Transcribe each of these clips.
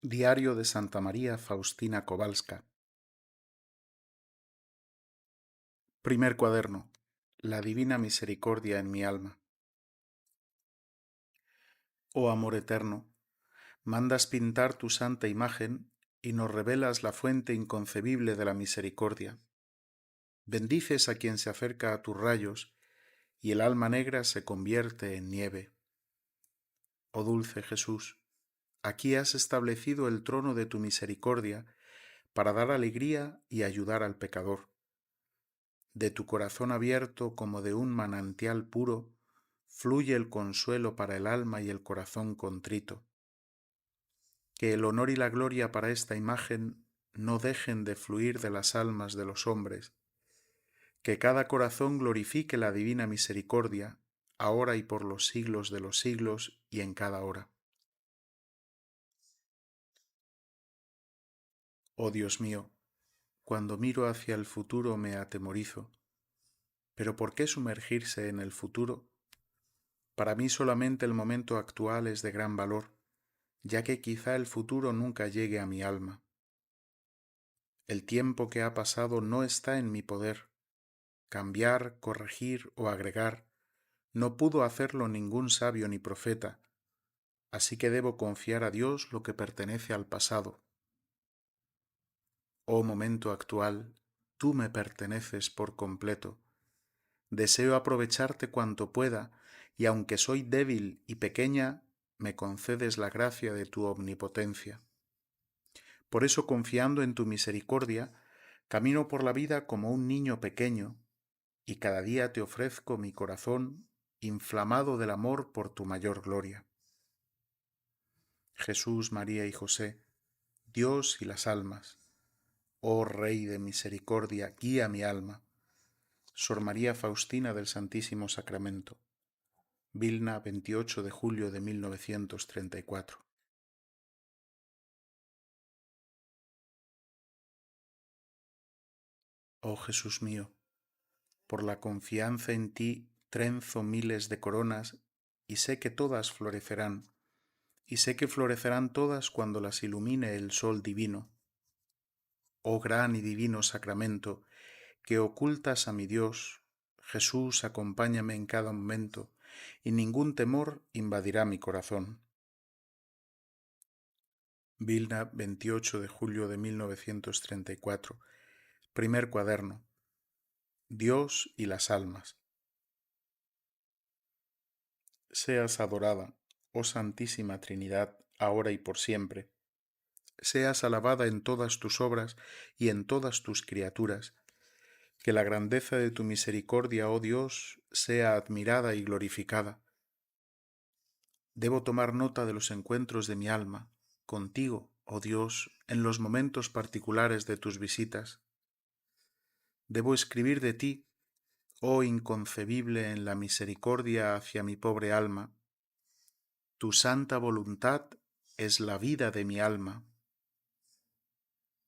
Diario de Santa María Faustina Kowalska. Primer cuaderno. La divina misericordia en mi alma. Oh amor eterno, mandas pintar tu santa imagen y nos revelas la fuente inconcebible de la misericordia. Bendices a quien se acerca a tus rayos y el alma negra se convierte en nieve. Oh dulce Jesús, aquí has establecido el trono de tu misericordia para dar alegría y ayudar al pecador. De tu corazón abierto como de un manantial puro, fluye el consuelo para el alma y el corazón contrito. Que el honor y la gloria para esta imagen no dejen de fluir de las almas de los hombres. Que cada corazón glorifique la divina misericordia, ahora y por los siglos de los siglos y en cada hora. Oh Dios mío, cuando miro hacia el futuro me atemorizo. ¿Pero por qué sumergirse en el futuro? Para mí solamente el momento actual es de gran valor, ya que quizá el futuro nunca llegue a mi alma. El tiempo que ha pasado no está en mi poder. Cambiar, corregir o agregar no pudo hacerlo ningún sabio ni profeta, así que debo confiar a Dios lo que pertenece al pasado. Oh momento actual, tú me perteneces por completo. Deseo aprovecharte cuanto pueda, y aunque soy débil y pequeña, me concedes la gracia de tu omnipotencia. Por eso, confiando en tu misericordia, camino por la vida como un niño pequeño, y cada día te ofrezco mi corazón inflamado del amor por tu mayor gloria. Jesús, María y José, Dios y las almas, oh Rey de misericordia, guía mi alma. Sor María Faustina del Santísimo Sacramento. Vilna, 28 de julio de 1934. Oh Jesús mío, por la confianza en ti trenzo miles de coronas y sé que todas florecerán, y sé que florecerán todas cuando las ilumine el sol divino. Oh gran y divino sacramento, que ocultas a mi Dios, Jesús, acompáñame en cada momento, y ningún temor invadirá mi corazón. Vilna, 28 de julio de 1934. Primer cuaderno. Dios y las almas. Seas adorada, oh Santísima Trinidad, ahora y por siempre. Seas alabada en todas tus obras y en todas tus criaturas. Que la grandeza de tu misericordia, oh Dios, sea admirada y glorificada. Debo tomar nota de los encuentros de mi alma, contigo, oh Dios, en los momentos particulares de tus visitas. Debo escribir de ti, oh inconcebible en la misericordia hacia mi pobre alma. Tu santa voluntad es la vida de mi alma.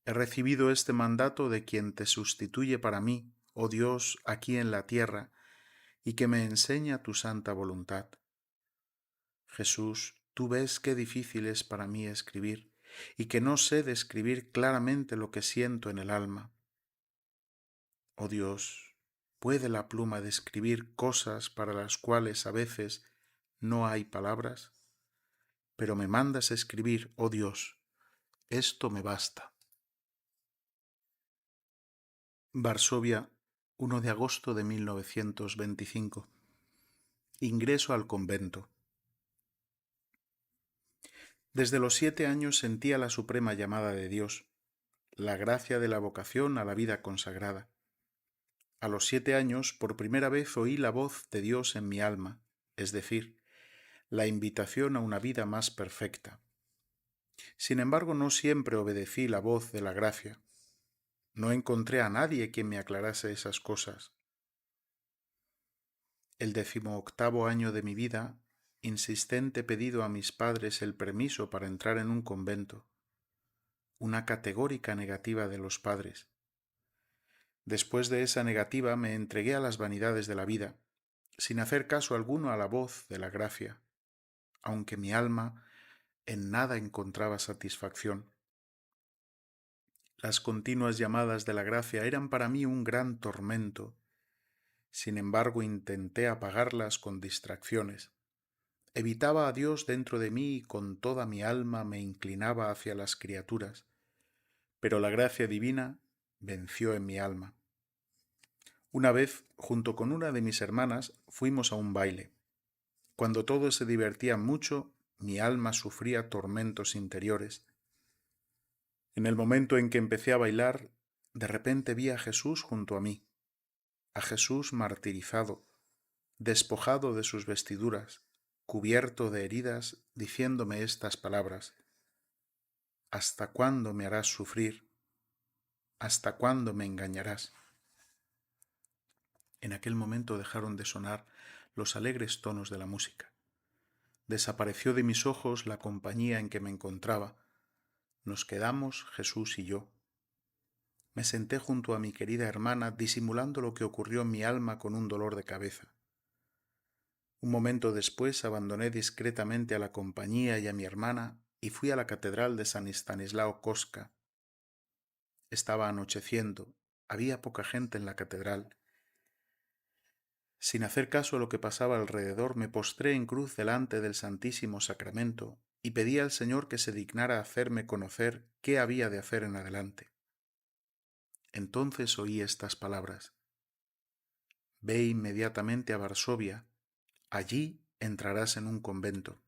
He recibido este mandato de quien te sustituye para mí, oh Dios, aquí en la tierra, y que me enseña tu santa voluntad. Jesús, tú ves qué difícil es para mí escribir, y que no sé describir claramente lo que siento en el alma. Oh Dios, ¿puede la pluma describir cosas para las cuales a veces no hay palabras? Pero me mandas escribir, oh Dios, esto me basta. Varsovia, 1 de agosto de 1925. Ingreso al convento. Desde los 7 años sentía la suprema llamada de Dios, la gracia de la vocación a la vida consagrada. A los 7 años, por primera vez oí la voz de Dios en mi alma, es decir, la invitación a una vida más perfecta. Sin embargo, no siempre obedecí la voz de la gracia. No encontré a nadie quien me aclarase esas cosas. El 18º año de mi vida, insistente pedido a mis padres el permiso para entrar en un convento. Una categórica negativa de los padres. Después de esa negativa me entregué a las vanidades de la vida, sin hacer caso alguno a la voz de la gracia, aunque mi alma en nada encontraba satisfacción. Las continuas llamadas de la gracia eran para mí un gran tormento. Sin embargo, intenté apagarlas con distracciones. Evitaba a Dios dentro de mí y con toda mi alma me inclinaba hacia las criaturas, pero la gracia divina venció en mi alma. Una vez, junto con una de mis hermanas, fuimos a un baile. Cuando todos se divertían mucho, mi alma sufría tormentos interiores. En el momento en que empecé a bailar, de repente vi a Jesús junto a mí, a Jesús martirizado, despojado de sus vestiduras, cubierto de heridas, diciéndome estas palabras: ¿Hasta cuándo me harás sufrir? ¿Hasta cuándo me engañarás? En aquel momento dejaron de sonar los alegres tonos de la música. Desapareció de mis ojos la compañía en que me encontraba. Nos quedamos Jesús y yo. Me senté junto a mi querida hermana, disimulando lo que ocurrió en mi alma con un dolor de cabeza. Un momento después abandoné discretamente a la compañía y a mi hermana y fui a la catedral de San Estanislao Kostka. Estaba anocheciendo, había poca gente en la catedral. Sin hacer caso a lo que pasaba alrededor, me postré en cruz delante del Santísimo Sacramento y pedí al Señor que se dignara hacerme conocer qué había de hacer en adelante. Entonces oí estas palabras: Ve inmediatamente a Varsovia, allí entrarás en un convento.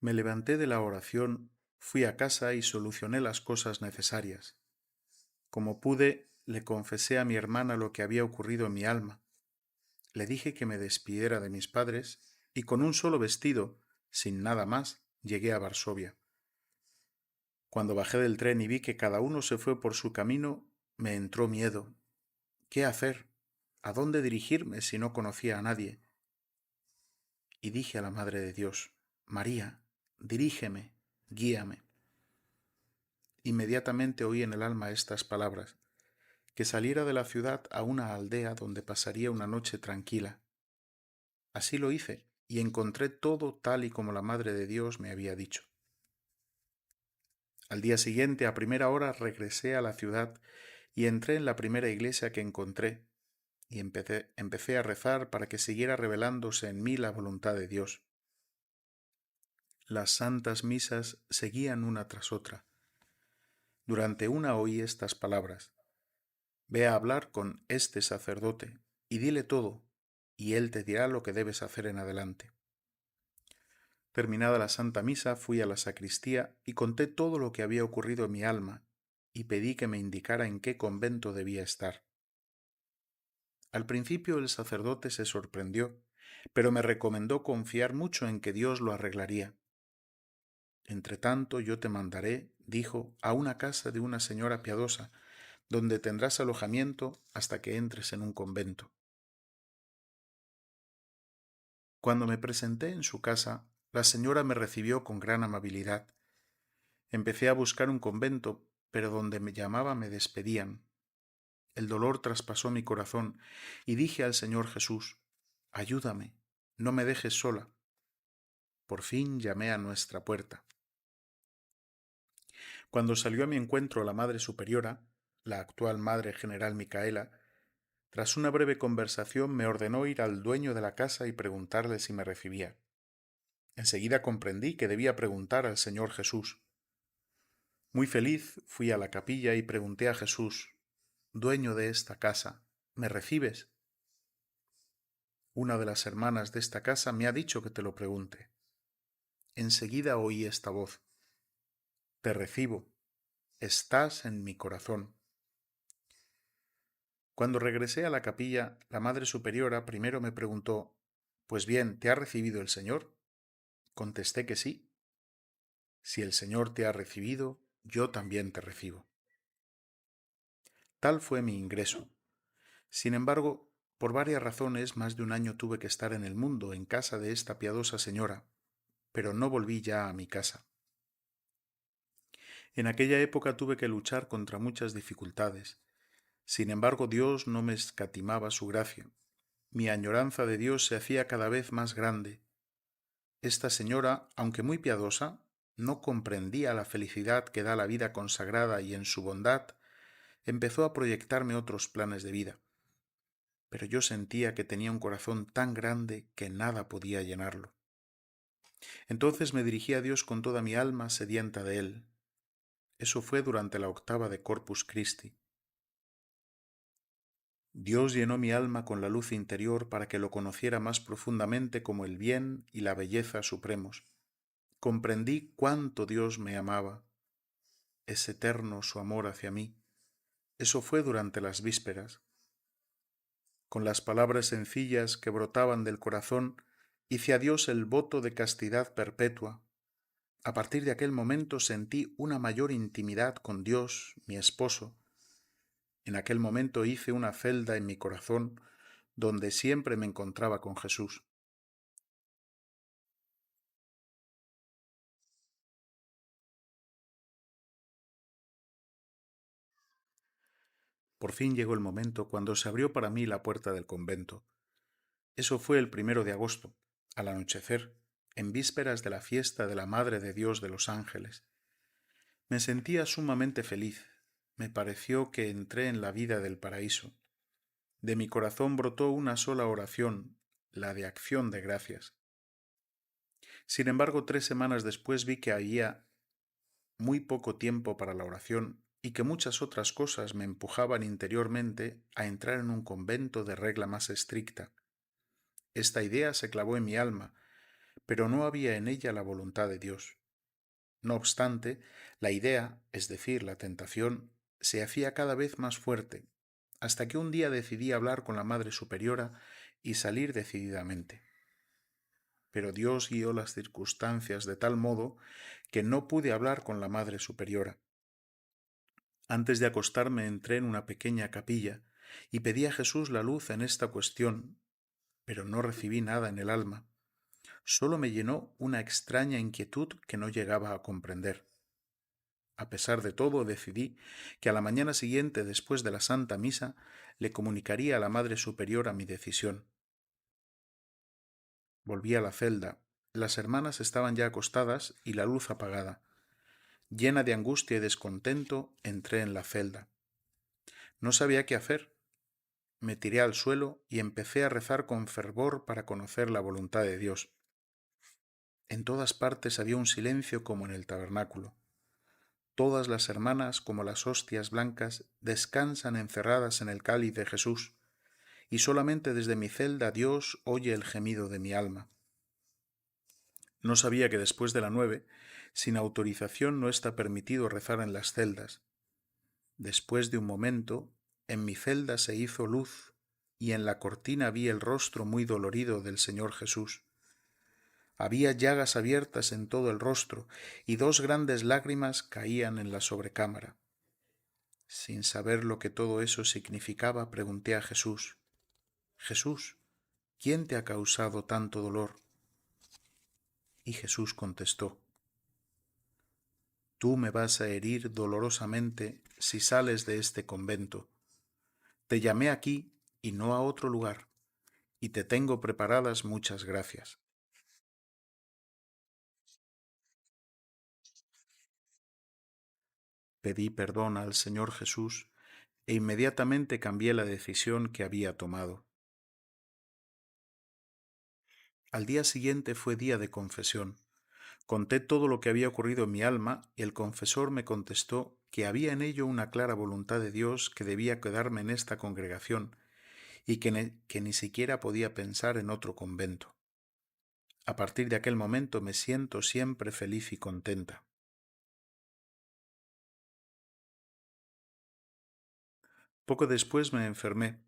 Me levanté de la oración, fui a casa y solucioné las cosas necesarias. Como pude, le confesé a mi hermana lo que había ocurrido en mi alma. Le dije que me despidiera de mis padres y con un solo vestido, sin nada más, llegué a Varsovia. Cuando bajé del tren y vi que cada uno se fue por su camino, me entró miedo. ¿Qué hacer? ¿A dónde dirigirme si no conocía a nadie? Y dije a la Madre de Dios: María, dirígeme, guíame. Inmediatamente oí en el alma estas palabras: que saliera de la ciudad a una aldea donde pasaría una noche tranquila. Así lo hice y encontré todo tal y como la Madre de Dios me había dicho. Al día siguiente, a primera hora, regresé a la ciudad y entré en la primera iglesia que encontré y empecé a rezar para que siguiera revelándose en mí la voluntad de Dios. Las santas misas seguían una tras otra. Durante una oí estas palabras: Ve a hablar con este sacerdote y dile todo, y él te dirá lo que debes hacer en adelante. Terminada la Santa Misa, fui a la sacristía y conté todo lo que había ocurrido en mi alma y pedí que me indicara en qué convento debía estar. Al principio el sacerdote se sorprendió, pero me recomendó confiar mucho en que Dios lo arreglaría. Entretanto yo te mandaré, dijo, a una casa de una señora piadosa, donde tendrás alojamiento hasta que entres en un convento. Cuando me presenté en su casa, la señora me recibió con gran amabilidad. Empecé a buscar un convento, pero donde me llamaba me despedían. El dolor traspasó mi corazón y dije al Señor Jesús: Ayúdame, no me dejes sola. Por fin llamé a nuestra puerta. Cuando salió a mi encuentro la Madre Superiora, la actual Madre General Micaela, tras una breve conversación me ordenó ir al dueño de la casa y preguntarle si me recibía. Enseguida comprendí que debía preguntar al Señor Jesús. Muy feliz fui a la capilla y pregunté a Jesús: Dueño de esta casa, ¿me recibes? Una de las hermanas de esta casa me ha dicho que te lo pregunte. Enseguida oí esta voz: Te recibo, estás en mi corazón. Cuando regresé a la capilla, la Madre Superiora primero me preguntó: Pues bien, ¿te ha recibido el Señor? Contesté que sí. Si el Señor te ha recibido, yo también te recibo. Tal fue mi ingreso. Sin embargo, por varias razones, más de un año tuve que estar en el mundo, en casa de esta piadosa señora, pero no volví ya a mi casa. En aquella época tuve que luchar contra muchas dificultades. Sin embargo, Dios no me escatimaba su gracia. Mi añoranza de Dios se hacía cada vez más grande. Esta señora, aunque muy piadosa, no comprendía la felicidad que da la vida consagrada y en su bondad empezó a proyectarme otros planes de vida. Pero yo sentía que tenía un corazón tan grande que nada podía llenarlo. Entonces me dirigí a Dios con toda mi alma sedienta de Él. Eso fue durante la octava de Corpus Christi. Dios llenó mi alma con la luz interior para que lo conociera más profundamente como el bien y la belleza supremos. Comprendí cuánto Dios me amaba. Es eterno su amor hacia mí. Eso fue durante las vísperas. Con las palabras sencillas que brotaban del corazón, hice a Dios el voto de castidad perpetua. A partir de aquel momento sentí una mayor intimidad con Dios, mi esposo. En aquel momento hice una celda en mi corazón donde siempre me encontraba con Jesús. Por fin llegó el momento cuando se abrió para mí la puerta del convento. Eso fue el 1 de agosto, al anochecer, en vísperas de la fiesta de la Madre de Dios de los Ángeles. Me sentía sumamente feliz. Me pareció que entré en la vida del paraíso. De mi corazón brotó una sola oración, la de acción de gracias. Sin embargo, 3 semanas después vi que había muy poco tiempo para la oración y que muchas otras cosas me empujaban interiormente a entrar en un convento de regla más estricta. Esta idea se clavó en mi alma, pero no había en ella la voluntad de Dios. No obstante, la idea, es decir, la tentación, se hacía cada vez más fuerte, hasta que un día decidí hablar con la Madre Superiora y salir decididamente. Pero Dios guió las circunstancias de tal modo que no pude hablar con la Madre Superiora. Antes de acostarme entré en una pequeña capilla y pedí a Jesús la luz en esta cuestión, pero no recibí nada en el alma. Solo me llenó una extraña inquietud que no llegaba a comprender. A pesar de todo, decidí que a la mañana siguiente, después de la Santa Misa, le comunicaría a la Madre Superiora mi decisión. Volví a la celda. Las hermanas estaban ya acostadas y la luz apagada. Llena de angustia y descontento, entré en la celda. No sabía qué hacer. Me tiré al suelo y empecé a rezar con fervor para conocer la voluntad de Dios. En todas partes había un silencio como en el tabernáculo. Todas las hermanas, como las hostias blancas, descansan encerradas en el cáliz de Jesús, y solamente desde mi celda Dios oye el gemido de mi alma. No sabía que después de la 9, sin autorización no está permitido rezar en las celdas. Después de un momento, en mi celda se hizo luz, y en la cortina vi el rostro muy dolorido del Señor Jesús. Había llagas abiertas en todo el rostro, y 2 grandes lágrimas caían en la sobrecámara. Sin saber lo que todo eso significaba, pregunté a Jesús: Jesús, ¿quién te ha causado tanto dolor? Y Jesús contestó: Tú me vas a herir dolorosamente si sales de este convento. Te llamé aquí y no a otro lugar, y te tengo preparadas muchas gracias. Pedí perdón al Señor Jesús e inmediatamente cambié la decisión que había tomado. Al día siguiente fue día de confesión. Conté todo lo que había ocurrido en mi alma y el confesor me contestó que había en ello una clara voluntad de Dios que debía quedarme en esta congregación y que ni siquiera podía pensar en otro convento. A partir de aquel momento me siento siempre feliz y contenta. Poco después me enfermé.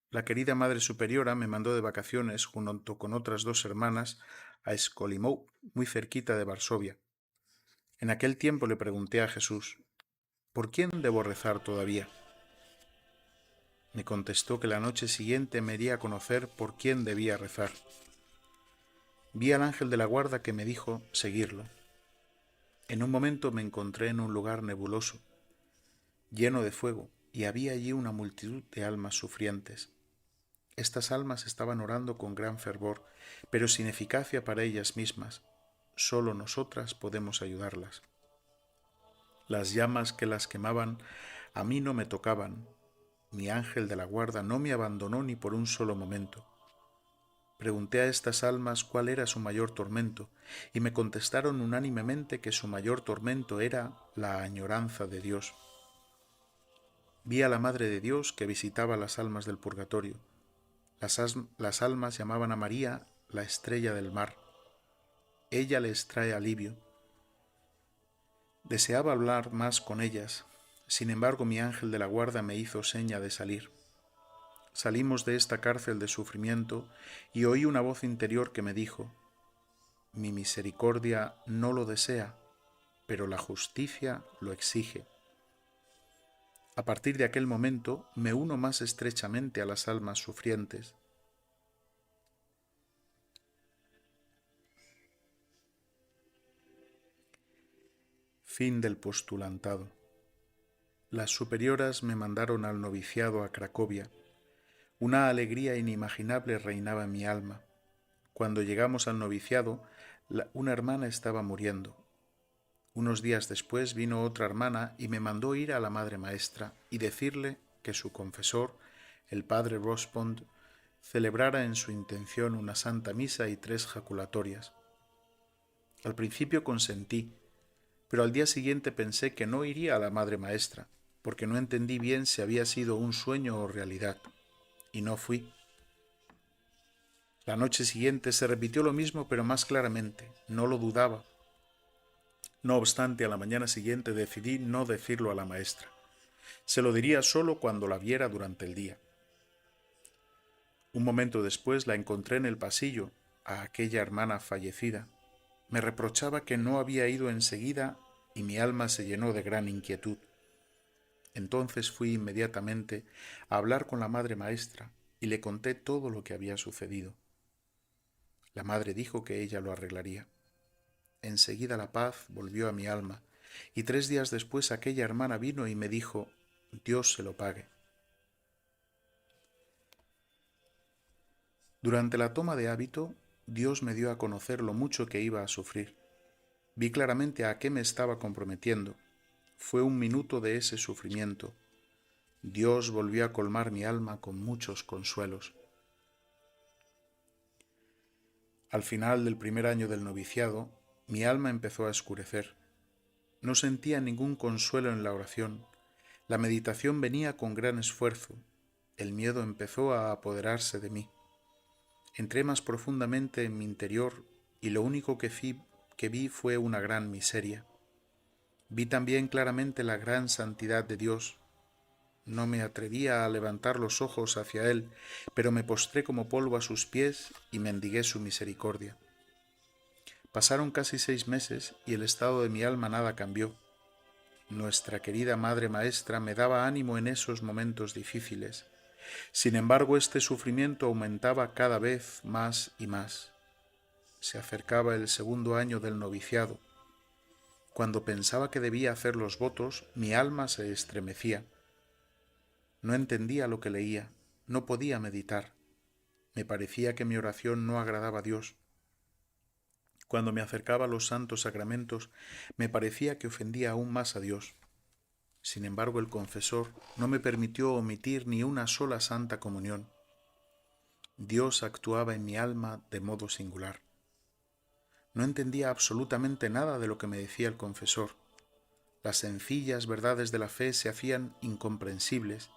La querida Madre Superiora me mandó de vacaciones junto con otras 2 hermanas a Skolimou, muy cerquita de Varsovia. En aquel tiempo le pregunté a Jesús: ¿por quién debo rezar todavía? Me contestó que la noche siguiente me haría conocer por quién debía rezar. Vi al ángel de la guarda que me dijo seguirlo. En un momento me encontré en un lugar nebuloso, lleno de fuego, y había allí una multitud de almas sufrientes. Estas almas estaban orando con gran fervor, pero sin eficacia para ellas mismas. Solo nosotras podemos ayudarlas. Las llamas que las quemaban a mí no me tocaban. Mi ángel de la guarda no me abandonó ni por un solo momento. Pregunté a estas almas cuál era su mayor tormento, y me contestaron unánimemente que su mayor tormento era la añoranza de Dios. Vi a la Madre de Dios que visitaba las almas del purgatorio. Las almas llamaban a María la estrella del mar. Ella les trae alivio. Deseaba hablar más con ellas. Sin embargo, mi ángel de la guarda me hizo seña de salir. Salimos de esta cárcel de sufrimiento y oí una voz interior que me dijo: mi misericordia no lo desea, pero la justicia lo exige. A partir de aquel momento me uno más estrechamente a las almas sufrientes. Fin del postulantado. Las superioras me mandaron al noviciado a Cracovia. Una alegría inimaginable reinaba en mi alma. Cuando llegamos al noviciado, una hermana estaba muriendo. Unos días después vino otra hermana y me mandó ir a la Madre Maestra y decirle que su confesor, el padre Rospond, celebrara en su intención una santa misa y 3 jaculatorias. Al principio consentí, pero al día siguiente pensé que no iría a la Madre Maestra, porque no entendí bien si había sido un sueño o realidad, y no fui. La noche siguiente se repitió lo mismo, pero más claramente, no lo dudaba. No obstante, a la mañana siguiente decidí no decirlo a la maestra. Se lo diría solo cuando la viera durante el día. Un momento después la encontré en el pasillo, a aquella hermana fallecida. Me reprochaba que no había ido enseguida y mi alma se llenó de gran inquietud. Entonces fui inmediatamente a hablar con la Madre Maestra y le conté todo lo que había sucedido. La madre dijo que ella lo arreglaría. Enseguida la paz volvió a mi alma, y 3 días después aquella hermana vino y me dijo: Dios se lo pague. Durante la toma de hábito, Dios me dio a conocer lo mucho que iba a sufrir. Vi claramente a qué me estaba comprometiendo. Fue un minuto de ese sufrimiento. Dios volvió a colmar mi alma con muchos consuelos. Al final del primer año del noviciado, mi alma empezó a oscurecer. No sentía ningún consuelo en la oración. La meditación venía con gran esfuerzo. El miedo empezó a apoderarse de mí. Entré más profundamente en mi interior y lo único que vi fue una gran miseria. Vi también claramente la gran santidad de Dios. No me atrevía a levantar los ojos hacia Él, pero me postré como polvo a sus pies y mendigué su misericordia. Pasaron casi 6 meses y el estado de mi alma nada cambió. Nuestra querida Madre Maestra me daba ánimo en esos momentos difíciles. Sin embargo, este sufrimiento aumentaba cada vez más y más. Se acercaba el 2.º año del noviciado. Cuando pensaba que debía hacer los votos, mi alma se estremecía. No entendía lo que leía, no podía meditar. Me parecía que mi oración no agradaba a Dios. Cuando me acercaba a los santos sacramentos, me parecía que ofendía aún más a Dios. Sin embargo, el confesor no me permitió omitir ni una sola santa comunión. Dios actuaba en mi alma de modo singular. No entendía absolutamente nada de lo que me decía el confesor. Las sencillas verdades de la fe se hacían incomprensibles.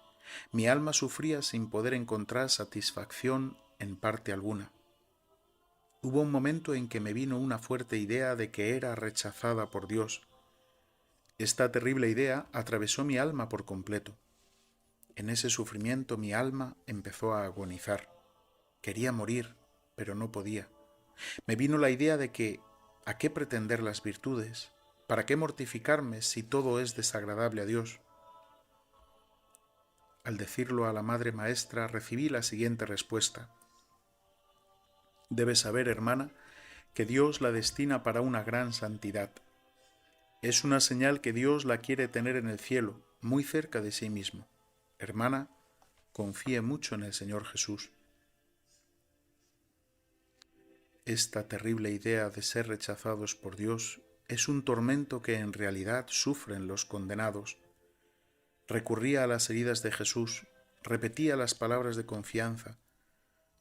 Mi alma sufría sin poder encontrar satisfacción en parte alguna. Hubo un momento en que me vino una fuerte idea de que era rechazada por Dios. Esta terrible idea atravesó mi alma por completo. En ese sufrimiento mi alma empezó a agonizar. Quería morir, pero no podía. Me vino la idea de que ¿a qué pretender las virtudes? ¿Para qué mortificarme si todo es desagradable a Dios? Al decirlo a la Madre Maestra recibí la siguiente respuesta: Debes saber, hermana, que Dios la destina para una gran santidad. Es una señal que Dios la quiere tener en el cielo, muy cerca de sí mismo. Hermana, confíe mucho en el Señor Jesús. Esta terrible idea de ser rechazados por Dios es un tormento que en realidad sufren los condenados. Recurría a las heridas de Jesús, repetía las palabras de confianza.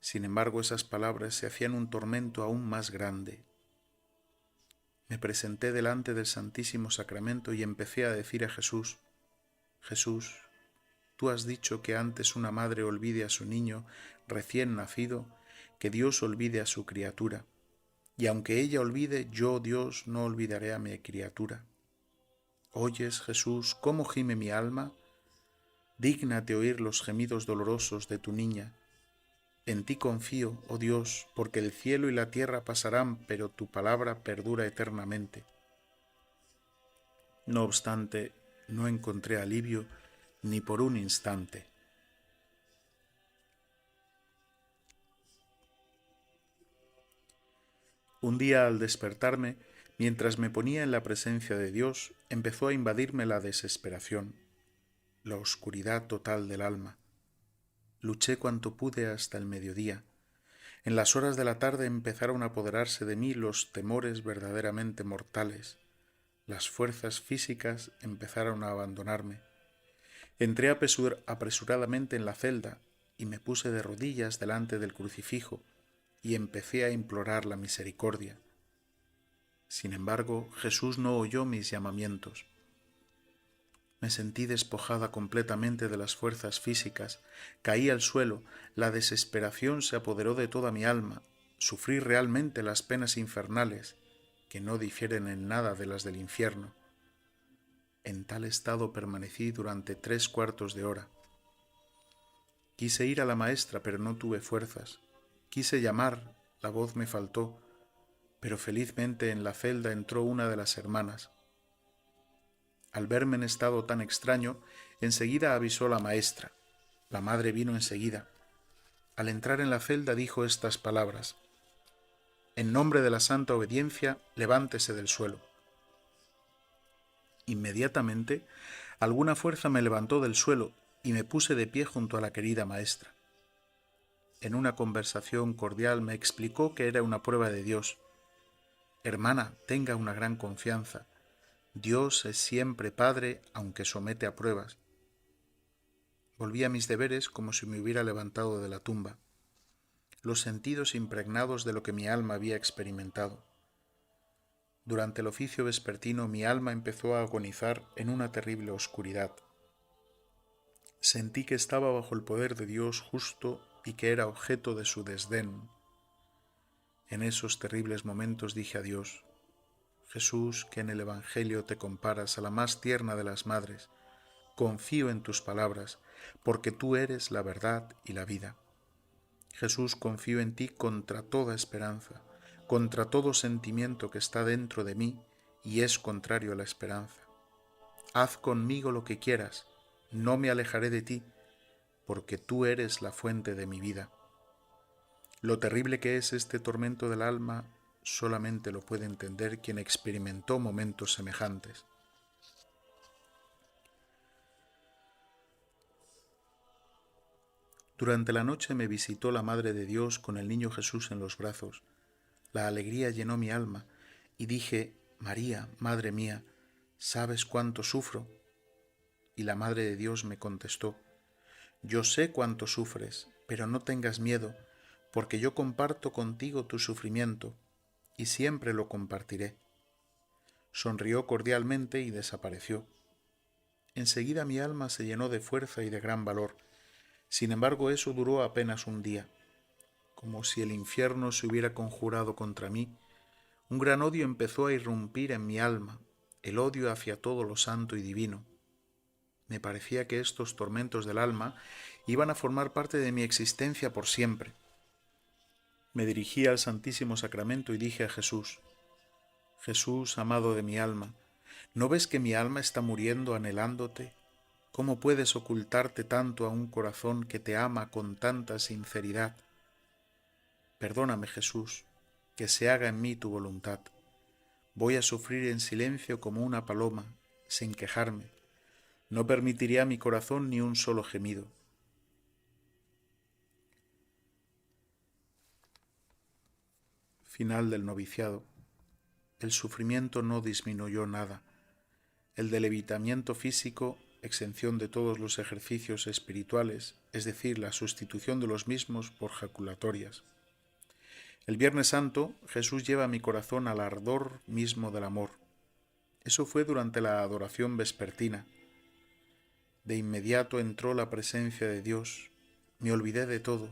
Sin embargo, esas palabras se hacían un tormento aún más grande. Me presenté delante del Santísimo Sacramento y empecé a decir a Jesús: Jesús, tú has dicho que antes una madre olvide a su niño recién nacido, que Dios olvide a su criatura. Y aunque ella olvide, yo, Dios, no olvidaré a mi criatura. ¿Oyes, Jesús, cómo gime mi alma? Dígnate oír los gemidos dolorosos de tu niña. En ti confío, oh Dios, porque el cielo y la tierra pasarán, pero tu palabra perdura eternamente. No obstante, no encontré alivio ni por un instante. Un día, al despertarme, mientras me ponía en la presencia de Dios, empezó a invadirme la desesperación, la oscuridad total del alma. Luché cuanto pude hasta el mediodía. En las horas de la tarde empezaron a apoderarse de mí los temores verdaderamente mortales. Las fuerzas físicas empezaron a abandonarme. Entré apresuradamente en la celda y me puse de rodillas delante del crucifijo y empecé a implorar la misericordia. Sin embargo, Jesús no oyó mis llamamientos. Me sentí despojada completamente de las fuerzas físicas, caí al suelo, la desesperación se apoderó de toda mi alma, sufrí realmente las penas infernales, que no difieren en nada de las del infierno. En tal estado permanecí durante 3/4 de hora. Quise ir a la maestra, pero no tuve fuerzas. Quise llamar, la voz me faltó, pero felizmente en la celda entró una de las hermanas. Al verme en estado tan extraño, enseguida avisó la maestra. La madre vino enseguida. Al entrar en la celda dijo estas palabras: En nombre de la santa obediencia, levántese del suelo. Inmediatamente, alguna fuerza me levantó del suelo y me puse de pie junto a la querida maestra. En una conversación cordial me explicó que era una prueba de Dios. Hermana, tenga una gran confianza. Dios es siempre Padre, aunque somete a pruebas. Volví a mis deberes como si me hubiera levantado de la tumba, los sentidos impregnados de lo que mi alma había experimentado. Durante el oficio vespertino mi alma empezó a agonizar en una terrible oscuridad. Sentí que estaba bajo el poder de Dios justo y que era objeto de su desdén. En esos terribles momentos dije a Dios: Jesús, que en el Evangelio te comparas a la más tierna de las madres, confío en tus palabras, porque tú eres la verdad y la vida. Jesús, confío en ti contra toda esperanza, contra todo sentimiento que está dentro de mí y es contrario a la esperanza. Haz conmigo lo que quieras, no me alejaré de ti, porque tú eres la fuente de mi vida. Lo terrible que es este tormento del alma solamente lo puede entender quien experimentó momentos semejantes. Durante la noche me visitó la Madre de Dios con el niño Jesús en los brazos. La alegría llenó mi alma y dije: María, Madre mía, ¿sabes cuánto sufro? Y la Madre de Dios me contestó: Yo sé cuánto sufres, pero no tengas miedo, porque yo comparto contigo tu sufrimiento y siempre lo compartiré. Sonrió cordialmente y desapareció. Enseguida mi alma se llenó de fuerza y de gran valor. Sin embargo, eso duró apenas un día. Como si el infierno se hubiera conjurado contra mí, un gran odio empezó a irrumpir en mi alma, el odio hacia todo lo santo y divino. Me parecía que estos tormentos del alma iban a formar parte de mi existencia por siempre. Me dirigí al Santísimo Sacramento y dije a Jesús: Jesús, amado de mi alma, ¿no ves que mi alma está muriendo anhelándote? ¿Cómo puedes ocultarte tanto a un corazón que te ama con tanta sinceridad? Perdóname, Jesús, que se haga en mí tu voluntad. Voy a sufrir en silencio como una paloma, sin quejarme. No permitiré a mi corazón ni un solo gemido. Final del noviciado. El sufrimiento no disminuyó nada. El debilitamiento físico, exención de todos los ejercicios espirituales, es decir, la sustitución de los mismos por jaculatorias. El Viernes Santo, Jesús lleva mi corazón al ardor mismo del amor. Eso fue durante la adoración vespertina. De inmediato entró la presencia de Dios. Me olvidé de todo.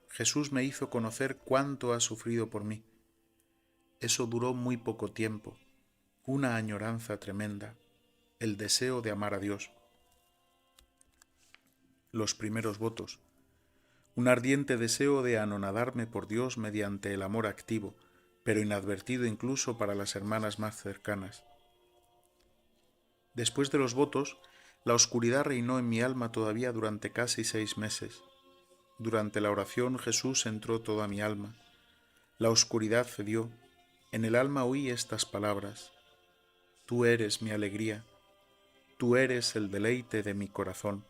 Jesús me hizo conocer cuánto ha sufrido por mí. Eso duró muy poco tiempo. Una añoranza tremenda. El deseo de amar a Dios. Los primeros votos. Un ardiente deseo de anonadarme por Dios mediante el amor activo, pero inadvertido incluso para las hermanas más cercanas. Después de los votos, la oscuridad reinó en mi alma todavía durante casi 6 meses. Durante la oración Jesús entró toda mi alma. La oscuridad cedió. En el alma oí estas palabras: Tú eres mi alegría, tú eres el deleite de mi corazón.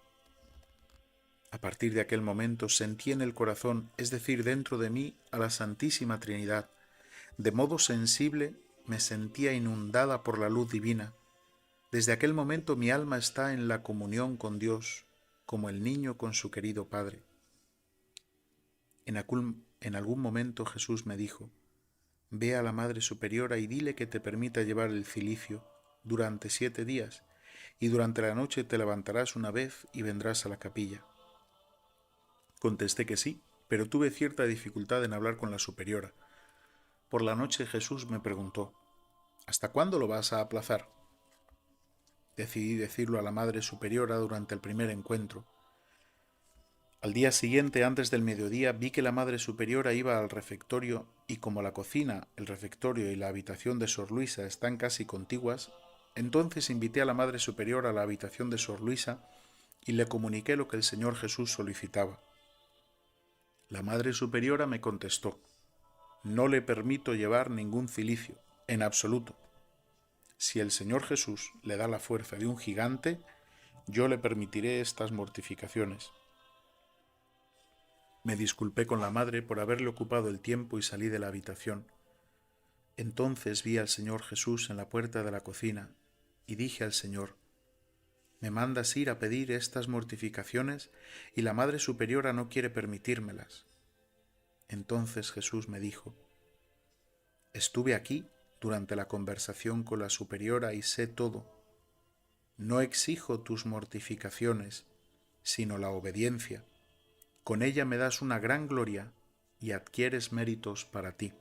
A partir de aquel momento sentí en el corazón, es decir, dentro de mí, a la Santísima Trinidad. De modo sensible me sentía inundada por la luz divina. Desde aquel momento mi alma está en la comunión con Dios, como el niño con su querido Padre. En algún momento Jesús me dijo: Ve a la Madre Superiora y dile que te permita llevar el cilicio durante 7 días, y durante la noche te levantarás una vez y vendrás a la capilla. Contesté que sí, pero tuve cierta dificultad en hablar con la superiora. Por la noche Jesús me preguntó: ¿Hasta cuándo lo vas a aplazar? Decidí decirlo a la Madre Superiora durante el primer encuentro. Al día siguiente, antes del mediodía, vi que la Madre Superiora iba al refectorio y como la cocina, el refectorio y la habitación de Sor Luisa están casi contiguas, entonces invité a la Madre Superiora a la habitación de Sor Luisa y le comuniqué lo que el Señor Jesús solicitaba. La Madre Superiora me contestó: No le permito llevar ningún cilicio, en absoluto. Si el Señor Jesús le da la fuerza de un gigante, yo le permitiré estas mortificaciones. Me disculpé con la madre por haberle ocupado el tiempo y salí de la habitación. Entonces vi al Señor Jesús en la puerta de la cocina y dije al Señor: Me mandas ir a pedir estas mortificaciones y la Madre Superiora no quiere permitírmelas. Entonces Jesús me dijo: Estuve aquí durante la conversación con la Superiora y sé todo. No exijo tus mortificaciones, sino la obediencia. Con ella me das una gran gloria y adquieres méritos para ti.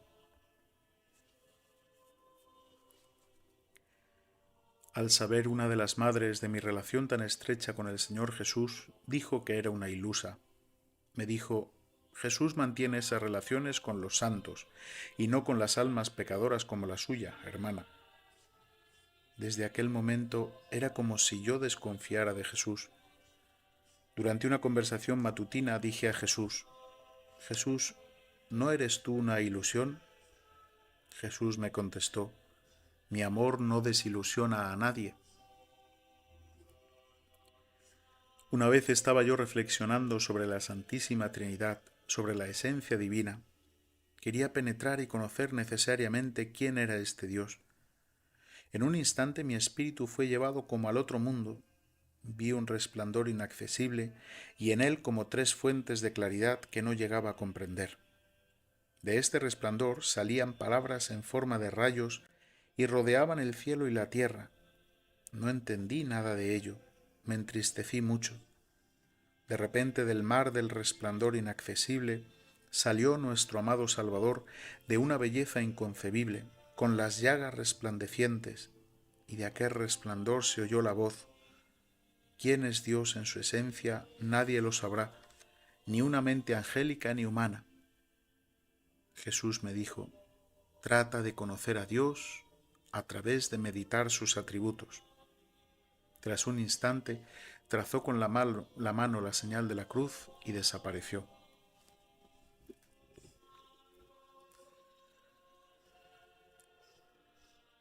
Al saber una de las madres de mi relación tan estrecha con el Señor Jesús, dijo que era una ilusa. Me dijo: Jesús mantiene esas relaciones con los santos y no con las almas pecadoras como la suya, hermana. Desde aquel momento era como si yo desconfiara de Jesús. Durante una conversación matutina dije a Jesús: Jesús, ¿no eres tú una ilusión? Jesús me contestó: Mi amor no desilusiona a nadie. Una vez estaba yo reflexionando sobre la Santísima Trinidad, sobre la esencia divina. Quería penetrar y conocer necesariamente quién era este Dios. En un instante mi espíritu fue llevado como al otro mundo. Vi un resplandor inaccesible y en él como 3 fuentes de claridad que no llegaba a comprender. De este resplandor salían palabras en forma de rayos y rodeaban el cielo y la tierra. No entendí nada de ello, me entristecí mucho. De repente del mar del resplandor inaccesible salió nuestro amado Salvador de una belleza inconcebible, con las llagas resplandecientes, y de aquel resplandor se oyó la voz: ¿Quién es Dios en su esencia? Nadie lo sabrá, ni una mente angélica ni humana. Jesús me dijo: Trata de conocer a Dios a través de meditar sus atributos. Tras un instante, trazó con la mano la señal de la cruz y desapareció.